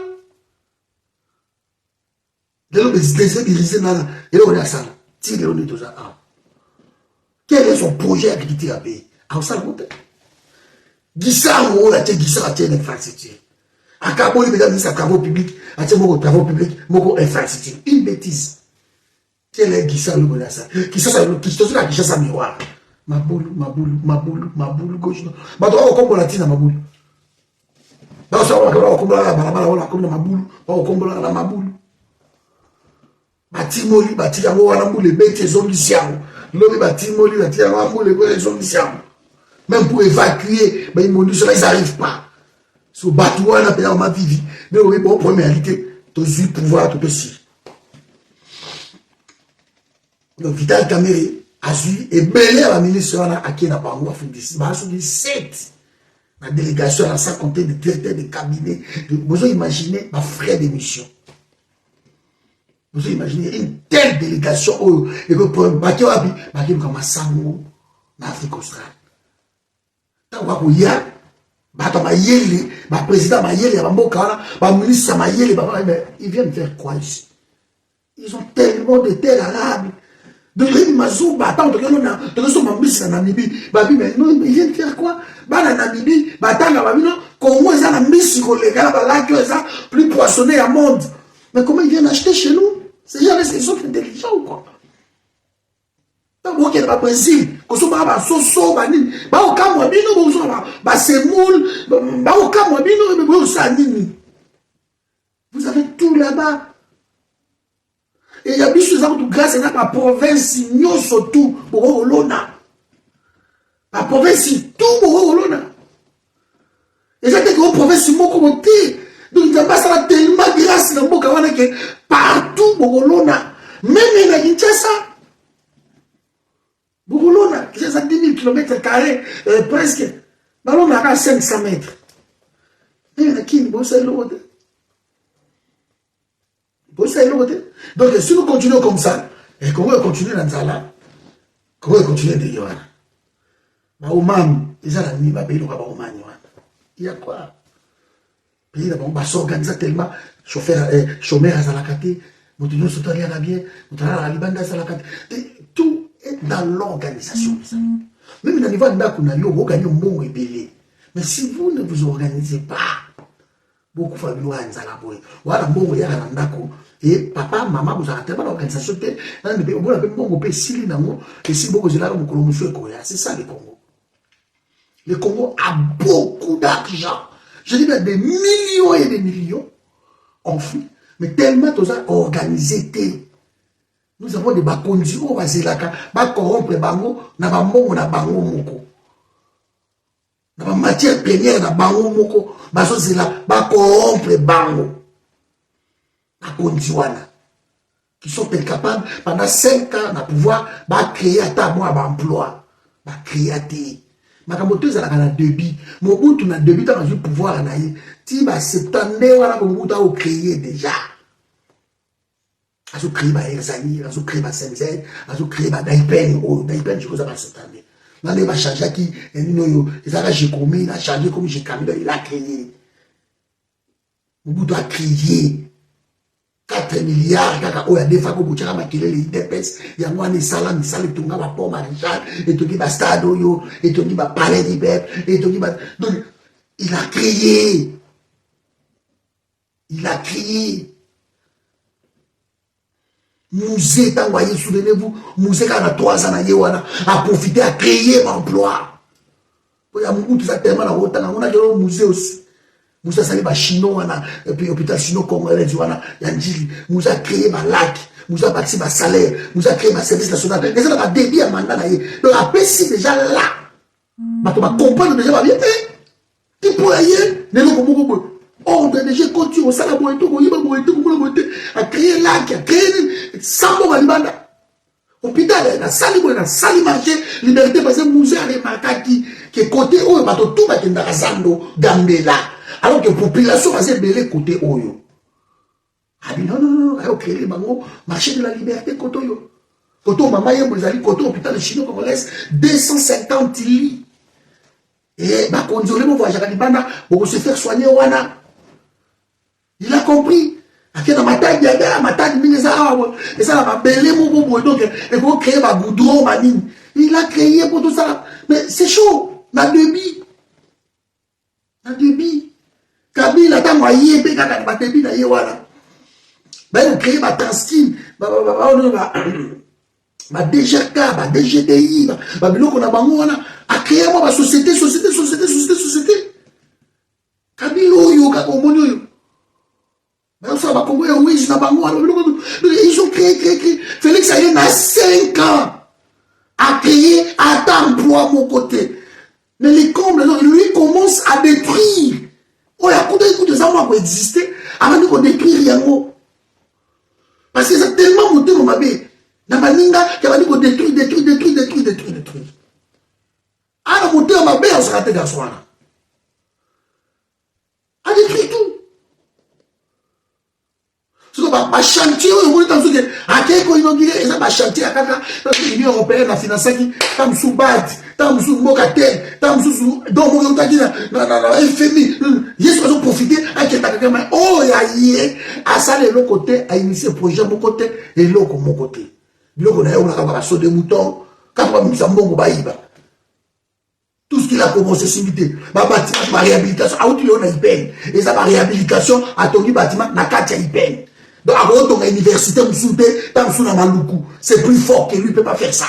[SPEAKER 1] Les gens désirent diriger là, et là on est à ça. Si les gens disent ça, quel est son projet agriculture à payer? À ça, on a Guissard, on a dit Guissard, a une infrastructure. À Cabo, il y a des travaux publics, à des travaux publics, beaucoup infrastructure. Une bêtise. Quel est Guissard, le bon ça? Guissard, qui ça miroir. Ma boule gauche. Ma droite, on combat la tine à ma boule. Dans ce moment, on combat la boule. On combat la boule. Batimoli, Batiamo, la boule, les bêtes, les hommes du ciel. L'homme Batimoli, Batiamo, les hommes du ciel. Même pour évacuer, ils n'arrivent pas. Ce bateau, on a payé ma vie. Mais oui, bon, pour mériter, tu as eu pouvoir, tu peux si. Donc, Vital Kamerhe. Azui et belé à la ministre à qui n'a pas Afrique du Sud. Il 7 la délégation à ça compter de directeurs de cabinet. Vous imaginez ma frère d'émission. Vous imaginez une telle délégation et que pour Bakio Abi, Bakio comme Samo en Afrique australe. Tant qu'on y a, Mayele, ma président Mayele, ma ministre Mayele, ils viennent faire quoi ici? Ils ont tellement de terres arabes. Donc, ils viennent faire quoi? Plus poissonné à monde. Mais comment ils viennent acheter chez nous? Ces gens-là, ils sont intelligents ou quoi? Tant qu'il y a des principes, que ce soit soso, au cas moi, semoule, au cas moi, vous avez tout là-bas. Et il y a des choses grâce à la province, nous surtout, pour l'ona. La province, tout pour l'ona. Et ça, c'est une province, mon côté. Donc, il n'y a pas ça tellement grâce dans le monde que partout, pour l'ona. Même dans Kinshasa. Bourolona, qui est à 10 000 km², presque. Ballon à 500 mètres. Mais il y a qui bosse l'autre. Donc, si nous continuons comme ça, et qu'on va continuer dans ça là, qu'on va continuer de Yohana. Baoumam, ils ont la nuit, il y a quoi? Pays là, on va s'organiser tellement, chômeur à Zalakate, Moutounion Sotaria à bien, Moutounion à Libanda à Zalakate. Tout dans l'organisation. Même dans le niveau de vous gagnez un bon ébélé. Mais si vous ne vous organisez pas, beaucoup de familles vont s'allaboyer. Voilà, bon, il y a un d'accord. Et papa, maman, vous avez tellement d'organisation. Vous avez un bon pays, si beaucoup de gens c'est ça le Congo. Le Congo a beaucoup d'argent. Je dis bien des millions et des millions en fui. Mais tellement tout ça organisé. Nous avons des bakonzi au bazelaka, ba corrompre bango, na ba mbongo na bango moko. Na ba matière première na bango moko, ba sozela ba corrompre bango. Bakonzi wana. Qui sont incapables pendant 5 ans na pouvoir ba créer ata moi ba emploi, ba créer. Makamoto ezalaka na débit. Mobutu na débit dans le pouvoir na ye. Ti ba 70 wana Mobutu a créé déjà. Azo créé ma Erzani, azo créé ma Senzen, azo créé ma Daipen, Daipen, je vous ai pas cette année. Là, il va changer qui, j'ai commis, il a changé comme j'ai commis, il a créé. Mobutu a créé 4 milliards, il y a des fois que vous avez maquillé les IDPS, il y a moi, les salams, les salams, il y a un pont maréchal, et tout, il y a un stade, et tout, il y a un palais d'Ibep, et tout, donc, il a créé. Il a créé. Musée, souvenez-vous, musée qui a 3 ans a profité à créer l'emploi. Il y a beaucoup de tellement dans le temps. On a un musée aussi. Musée a chinois, et puis l'hôpital chino-congolais, il y a un musée a créé ma lac, musée a bâti ma salaire, musée a créé ma service national. Et ça a débit à mandat. Donc après, c'est déjà là. On va comprendre déjà bien. Tu peux y aller, ne le ordre déjà continue au salabo et tout, a créé lac, a créé sambo malibanda. Hôpital, na sali marché, liberté parce que musée a remarqué que côté où il va tout battre dans Zando, Gambela. Alors que la population va se belé côté Oyo. Ah non, il a créé le marché de la liberté côté Oyo. Côté maman yembozali, côté hôpital chino-congolais, 250 lits. Et bah conditionné mon voyage à Libanda pour se faire soigner wana. Il a compris. Il y a ma taille, et ça va belé mon bobo. Donc, il faut créer ma goudron, ma ligne. Il a créé pour tout ça. Mais c'est chaud. La débit. Kabila, t'as moyen, il y a ma débit, il y a il créé ma transkin, ma DGK, ma DGDI, ma biloko na bango wana, a créé ma société. Kabila, oyo, kakomoni oyo. Ils ont créé. Félix a eu 5 ans à créer à d'emploi à mon côté. Mais les combles, lui commence à détruire. Oh, il y a beaucoup de gens qui exister avant de détruire rien. Parce que c'est tellement monté dans ma vie. Dans ma ligne, qu'il va dire détruire. Ah, monté dans ma vie, on sera dans ce soir. A détruit tout. Ma chantier, on est dans ce que à quel point inauguré, et ça, ma chantier, à l'Union européenne a financé qui, tant sous bat, tant sous mocatel, tant sous, donc, on a dit, FMI, yes, ils ont profité, à qui est oh, y a ça, de l'autre côté, à initier le projet, mon côté, et l'autre, mon côté. L'autre, on a saut de mouton, quand on a mis ça, bon, tout ce qu'il a commencé, c'est imité. Ma bâtiment, ma réhabilitation, à où tu l'as, il peine. Et ça, ma réhabilitation, à ton bâtiment, na katia, il peine. Donc, à ton université, c'est plus fort que lui, il ne peut pas faire ça.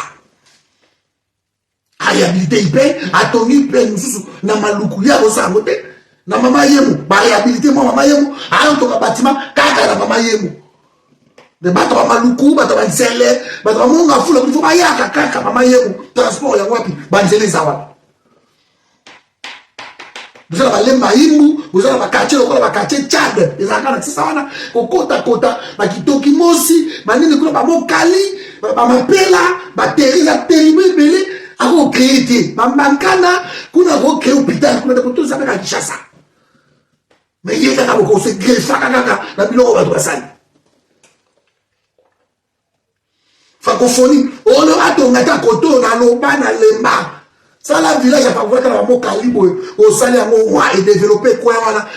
[SPEAKER 1] À réhabiliter, il paye, à ton il paye, nous, dans Maloukou, il y a un côté, dans Maman Yemou, par réhabiliter, moi, Maman Yemou, à un bâtiment, caca, dans Maman Yemou. De battre à Maloukou, battre à Nzele, battre à Monga Foula, il faut pas y aller, caca, Maman Yemou, transport, il y a wapi, Banzele Zawa. Vous avez les maïmou, vous avez le quartier Tchad, les Akana, c'est ça, au kota, ma kitoki mosi, ma nini kuna, ma mokali, ma pela, ma terisa, terrible, belé, à recréer, ma mankana, kuna recréer hôpital, kuna de tout ça, avec Kishasa. Mais il y a beaucoup de greffa, la bilo, on va doit ça. Francophonie, on aura ton gata koto, na loba, na lemba. Ça, la village, il faut voir que la calibre au salaire et développer quoi,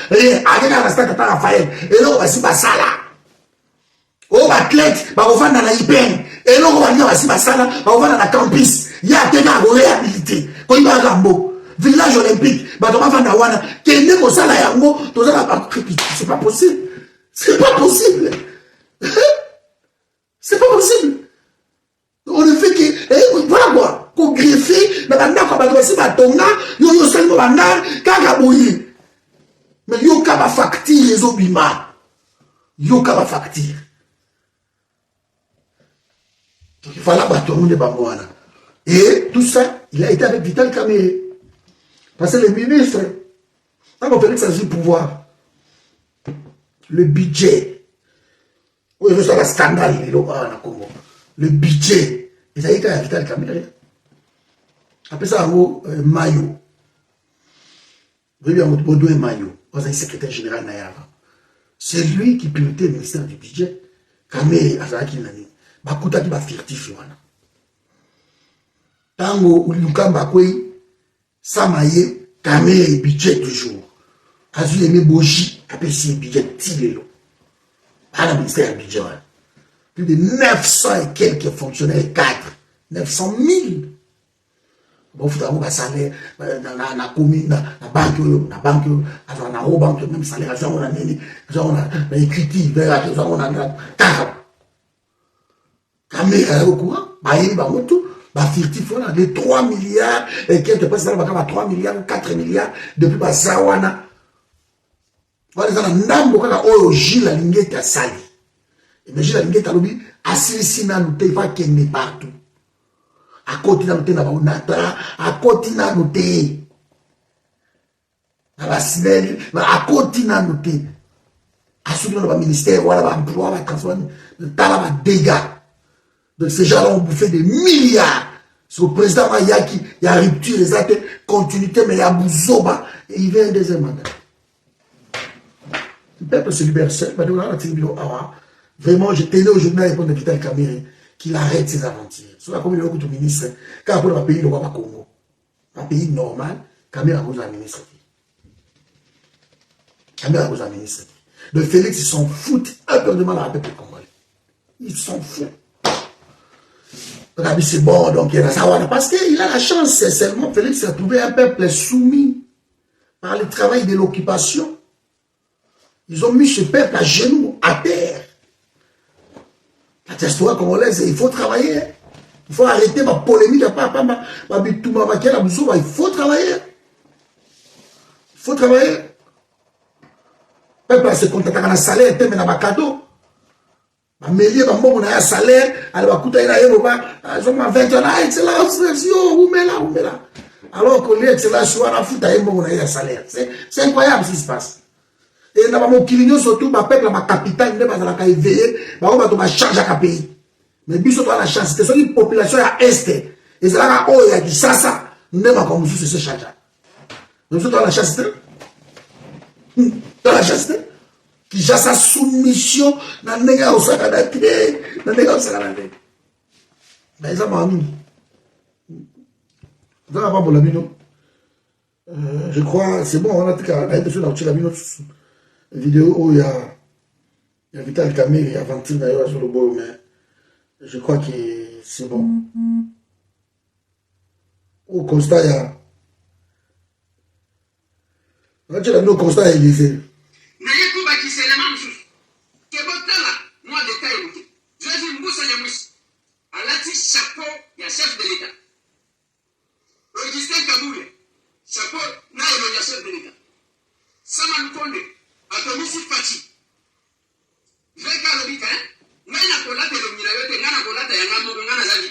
[SPEAKER 1] rien. Avec un instant, tu as Raphaël. Et là, on va s'y passer là. Au athlète, on va dans la hyper. Et là, on va dire, on va dans la campus. Il y a des gens qui réhabilité. Quand il va à Gambo, village olympique, on va dans la Wana. Qui est au salaire, c'est pas possible. C'est pas possible. C'est pas possible. On ne fait que, voilà quoi. Qu'on greffer, mais maintenant, quand on va se battre, yo seulement maintenant, kagabouyi. Mais yo kaba facture les obima. Yo kaba facture. Donc il fallait battre tout le monde. Et tout ça, il a été avec Vital Kamere. Parce que les ministres, quand on fait que ça du pouvoir, le budget, oui, je sais le scandale, le budget, il a été avec Vital Kamere. Après ça, Mayo. Baudouin Mayo, le secrétaire général Nayara. C'est lui qui pilotait le ministère du budget. Kamé Azaki Nani. Bakuta qui va furtif. Tango, Lukamba Kwe, Samaye, Kamé, budget toujours. Azu Aimé Boji, APC, budget Tilelo. À la ministère du budget. Plus de 900 et quelques fonctionnaires cadres. 900 000. Bon, il faut avoir un salaire dans la commune, dans la banque, dans la banque, même salaire, on a écrit, on a caméra au courant, les 3 milliards, et quelques personnes, 3 milliards, 4 milliards, depuis Bazawana. Voilà, on a un Gilles la linguette à Sali. Et Gilles la linguette à l'obi, assassinat, nous ne pas qu'il n'est partout. À côté de nous, à côté de nous, à côté de nous, à ce que le ministère, voilà, l'emploi, la transformation, le dégâts. Donc ces gens-là ont bouffé des milliards. C'est le président Mayaki, il y a rupture, les actes, continuité, mais il y a Bouzoba, et il vient un deuxième mandat. Le peuple se libère seul, vraiment, je tenais aujourd'hui à répondre à Vital Kamere qu'il arrête ses aventures. Sur la commune de ministre, quand on a un pays, le Congo, un pays normal, Kamere a besoin d'un ministre. Kamere a besoin d'un ministre. De Félix, ils s'en foutent un peu de mal à la peuple congolais. Ils s'en foutent. C'est bon, donc il y a ça. Parce qu'il a la chance, c'est seulement Félix a trouvé un peuple soumis par le travail de l'occupation. Ils ont mis ce peuple à genoux, à terre. La diaspora congolaise, il faut travailler. Il faut arrêter ma polémique. Il faut travailler. Il faut travailler. Le peuple se contente avec un salaire, mais dans un cadeau. Amélie, on a un salaire, elle va coûter un euro, ils ont 20 ans, excellence, alors que l'excellence, on a foutu un salaire. C'est incroyable ce qui se passe. Et dans mon kiligno, surtout, ma peuple, ma capitale, ne va pas éveiller, on va changer à pays. Mais bis la chance, c'est une population à Est, et c'est là où il y a du sasa, ne va pas se changer. Nous sommes dans la chaste. Dans la chaste. Qui a sa soumission dans les gars au Sakanate, dans les gars au Sakanate. Mais ça m'a mis. Ça va pas pour la mino. Je crois, c'est bon, on a été sur la vidéo où il y a Vital Kamere, il y a Ventine d'ailleurs sur le beau, mais je crois que c'est bon. Au constat, il y a. On a dit au constat, il y a Élysée.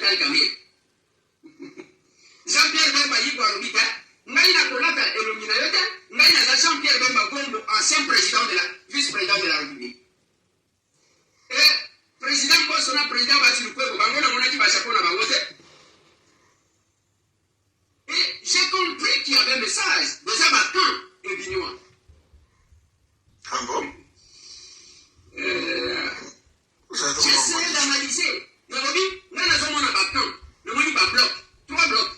[SPEAKER 6] Vital Kamerhe. Jean-Pierre Bemba Yigo Arubika, Ngaïna Kolata et le Minayota, Ngaïna Jean-Pierre Bemba Gombo, ancien président de la vice-président de la République. Et président Bosona, président Batilouko, Bangona Monaki Bachapona Bangote. Et j'ai compris qu'il y avait un message, déjà Bakan et Binois.
[SPEAKER 2] Ah bon?
[SPEAKER 6] J'essaie d'analyser. Nairobi, nous avons un Bakan, nous avons un bloc, 3 blocs.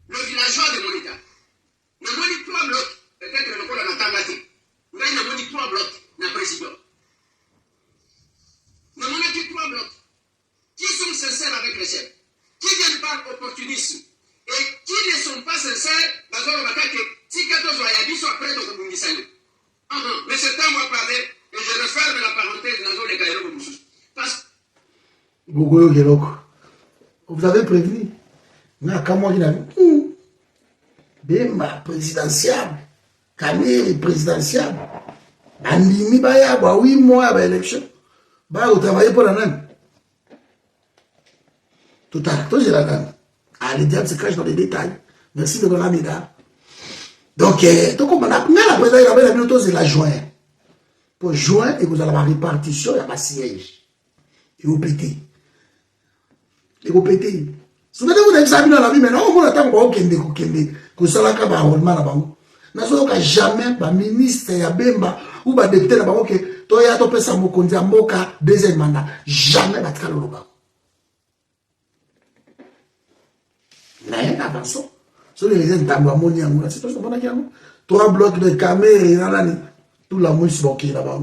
[SPEAKER 6] Le villageois de mon état. Nous avons 3 blocs. Peut-être que nous avons un Tangati. Nous avons 3 blocs dans le président. Nous avons 3 blocs. Qui sont sincères avec les chefs? Qui viennent par opportunisme? Et qui ne sont pas sincères, si 14 Wayabi sont prêts au Bungisani. Mais ce temps va parler, et je referme la parenthèse dans les Kairo Boussous. Parce
[SPEAKER 1] que vous avez prévenu. Bemba présidentiable, Kamerhe présidentiable, Andimi Baya, 8 mois à l'élection. Vous travaillez pour la NAN. Tout à l'heure, j'ai la NAN. Les diables se cachent dans les détails. Merci de me mesdames. Donc, on a la présidente, c'est la juin. Pour juin, et vous allez avoir répartition, il y a pas siège. Et vous pétez. Et vous pétez. Si vous avez examiné dans la vie, maintenant, on attend que ça va avoir jamais un ministre, un Bemba, ou un député, que toi, il y a un peu de mokondi, un moka, deuxième mandat. Jamais va être le Loba. Mais avançons. Sur les raisons d'Amouamoni, c'est tout ce qu'on a dit. 3 blocs de Kamerhe, tout la mousse bloquée là-bas.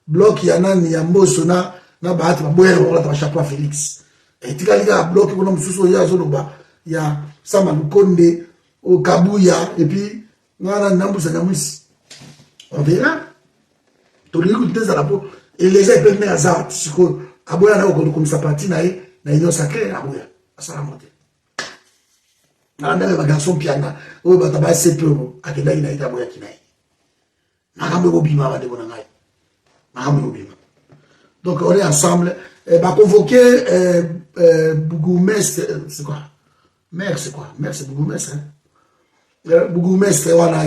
[SPEAKER 1] Bloc, il y en a, il y a Mbosona, il y a Chapeau Félix. Et tu as bloc, il y a Samalou Konde, au Kabouya, et puis, on verra. Et les gens peuvent mettre à ça, Abouya n'a pas comme sa partie, n'a une sacrée, Abouya. Ça va monter. Un garçon piana, ou bataba c'est peu, à quel âge il a Abouya qui n'a. Donc, on est ensemble. Va convoquer Bougoumestre, c'est quoi? Maire, c'est quoi? Maire, c'est Bougoumestre. Bougoumestre, on a,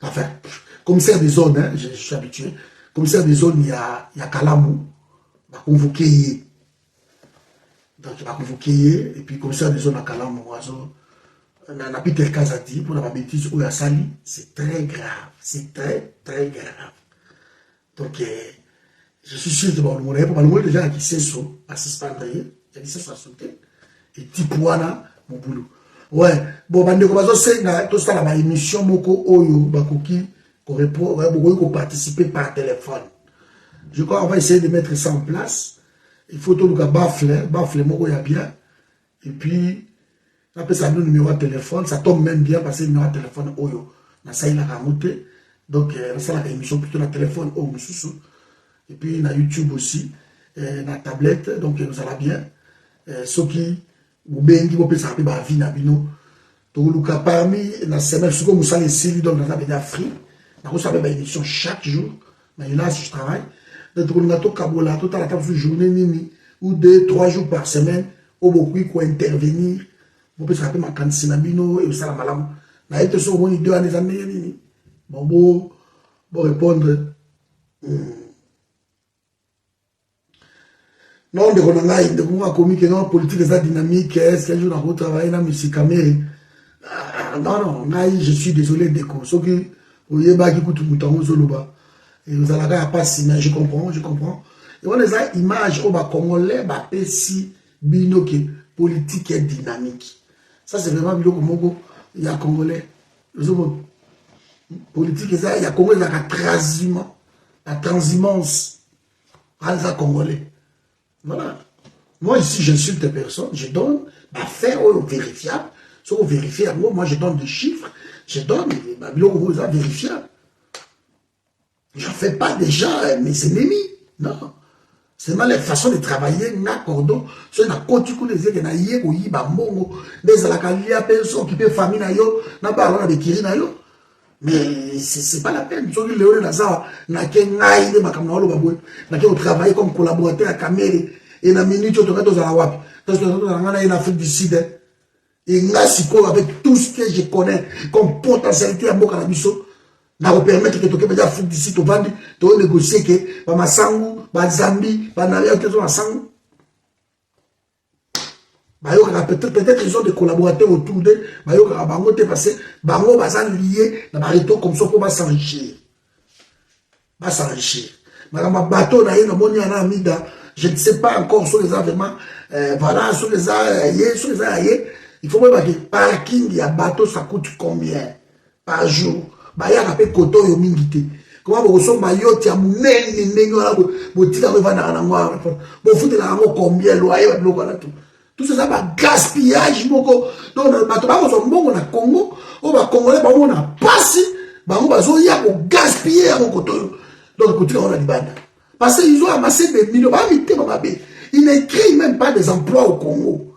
[SPEAKER 1] enfin, commissaire des zones, hein, je suis habitué. Commissaire des zones, il y a Kalamou. Va convoquer. Donc, il va convoquer, et puis commissaire des zones à Kalamou, on a Peter Kazati, pour la bêtise, où il y a Sali. C'est très grave. C'est très, très grave. Donc, je suis sûr que le monde déjà qui sait ça, à suspendre, il y a des choses à sauter. Et Tipouana, mon boulot. Ouais, bon, c'est une émission, Moko Oyo, Bakoki, qu'on participer par téléphone. Je crois qu'on va essayer de mettre ça en place. Il faut tout le baffler, Moko y a bien. Et puis, après ça, le numéro de téléphone, ça tombe même bien parce que le numéro de téléphone Oyo. Ça, il a ramonté. Donc, ça, la émission plutôt le téléphone Oyo, et puis, na YouTube aussi, na tablette, donc nous allons bien. Ceux qui, ou bien qui vont penser à vie, na bino, tout le parmi, na semaine, ce que nous allons essayer, donc nous avons free, nous avons une émission chaque jour, mais là, si je travaille, donc nous avons Kabola, tout à la table, journée, nini, ou 2-3 jours par semaine, au beaucoup, quoi intervenir, vous pouvez se rappeler ma cantina bino, et vous allez malam, na été sur une 2 années, nini, bon, répondre, non, de Ronangaï, de comment comique, non, politique, ça dynamique, est-ce qu'un jour on va travailler dans M. Kamerhe? Non, je suis désolé, Déco. Sauf que, vous voyez, qui coûte mouton, Zoloba. Et vous allez pas si, mais je comprends. Et on les a images, au Congolais, si, bino, qui politique est dynamique. Ça, c'est vraiment bino, comme il y a Congolais. Politique, il y a Congolais, il y a la transhumance. Les Congolais. Voilà. Moi, ici, j'insulte personne, je donne des faits vérifiables. Si vous vérifiez, moi, je donne des chiffres, je donne des vérifiables. Je ne fais pas déjà mes ennemis. Non. C'est mal la façon de travailler, n'a cordon, c'est na kotiku les gens na yé ko yiba mongo, des alakalia personne qui peut famille na yo, na ba de kiri na yo. Mais c'est pas la peine. Sur le Léon Lazare, n'a qu'un aïe de Makamalo Baboué, n'a qu'un travail comme collaborateur à Kamerhe, et na minute to kato za wapi to ngana en Afrique du Sud et nga siko avec tout ce que je connais comme potentialité à mboka na biso na ko permettre que to ke Afrique du Sud to vandi to négocier que ba masangu ba Zambie ba na to masangu peut-être ils ont des collaborateurs autour d'eux bango te parce bango bazan lié na barito comme ça pour s'enrichir mais ma bateau na yeno moni ana amida je ne sais pas encore sur les événements voilà sur les aïe il faut voir que parking ya bateau ça coûte combien par jour ba ya ka pe koto yo mingité comment vous sommes maillot ya munene ndenge wala botika ko vana na ngwa bo futela ngo combien loyer ba bloko na tout. Tout ça va gaspillage moko donc bato ba ko mbongo na Congo o ba congolais ba mona pasi ba ngo bazo ya ko gaspiller ngo koto donc côté on a di banda parce qu'ils ont amassé des millions ba mité ba babé ils ne créent même pas des emplois au Congo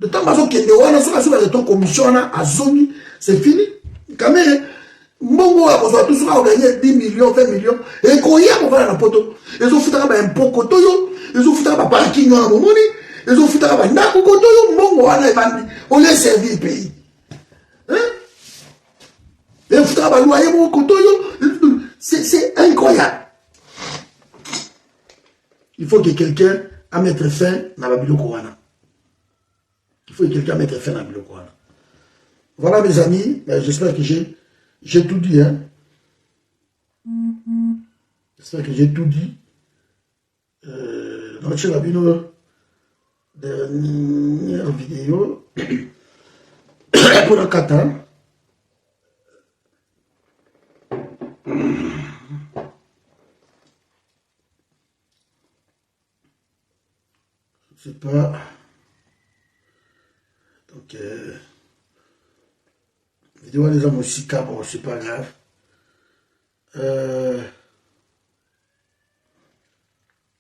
[SPEAKER 1] de temps bazo kende wana so ba ton commission na azoni c'est fini quand même mbongo a besoin tout ça gagner 10 millions 20 millions et ko ya ko va na poto ils ont foutu ba impôt koto yo ils ont foutu ba parking na momoni. Ils ont foutu là-bas. On les servir le pays. C'est incroyable. Il faut que quelqu'un a mettre fin à la Bilokoana. Il faut que quelqu'un mette fin à la Bilokoana. Voilà mes amis. J'espère que j'ai tout dit. Hein. J'espère que j'ai tout dit. Donc, chez la Bilokoana. Dernière vidéo pour la kata. Je sais pas. Donc vidéo des hommes aussi bon c'est pas grave.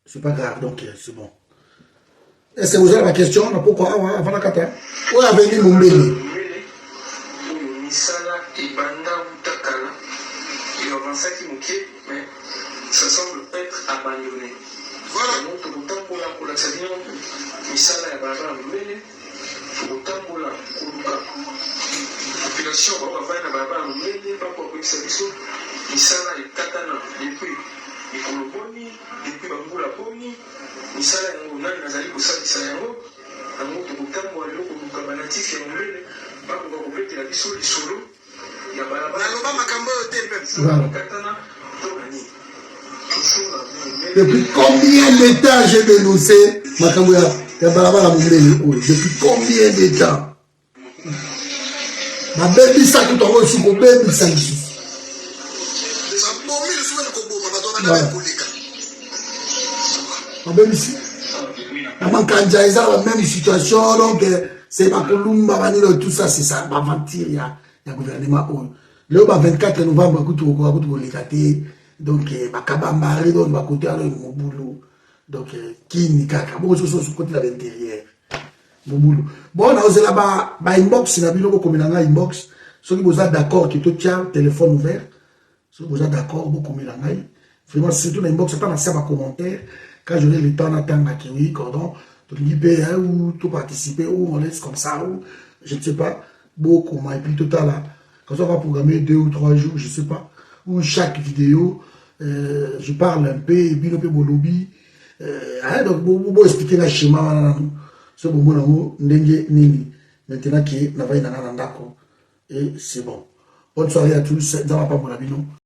[SPEAKER 1] C'est pas grave donc c'est bon. Est-ce que vous avez la question? Pourquoi avant la kata? Où est venu Mumbele?
[SPEAKER 6] Misala et Banda Utakala. Il avançait qui mouquait, mais ça semble être abandonné. Voilà. Donc, autant pour la Sadine, Misala et Banda Mumbele, autant pour la population, on va faire la Banda Mumbele, pas pour que ça soit Misala et Katana, depuis Ikoloboni, depuis Bangula Boni. Misala yango nani nazali kosalisa yango yango tokotambola eloko lukabanatif ya monene bakoka kobetela biso lisolo ya balabala naloba makambo oyo te mpe katana tonani
[SPEAKER 1] depuis combien de temps j'ai dénoncé makambo ya balabala monene oyo depuis combien de temps babebisa kutu yango lisusu kobebisa lisusu
[SPEAKER 6] babomi lisusu ene koboma bato bana koleka
[SPEAKER 1] même ici, la même situation, donc c'est ma columba, tout ça, c'est ça, ma mentir, il y a le gouvernement. Le 24 novembre, donc, ma kabambari, donc, ma côté, alors, mon boulot, donc, qui n'y kaka, bon, je suis côté de l'intérieur, mon boulot. Bon, on a là-bas, inbox, il y a un inbox, ceux qui vous êtes d'accord, qui te tient, téléphone ouvert, ceux qui vous êtes d'accord, beaucoup de vraiment, c'est tout l'inbox, c'est pas dans un commentaire. Quand j'aurai le temps d'attendre à oui, cordon, tout libérer ou tout participer, ou on laisse comme ça, ou je ne sais pas, beaucoup, et puis tout à l'heure, quand on va programmer 2 ou 3 jours, je ne sais pas, ou chaque vidéo, je parle un peu, et puis un peu mon lobby, donc, pour expliquer le schéma, c'est bon, maintenant qu'il n'a pas eu et c'est bon. Bonne soirée à tous, dans la part mon ami, non?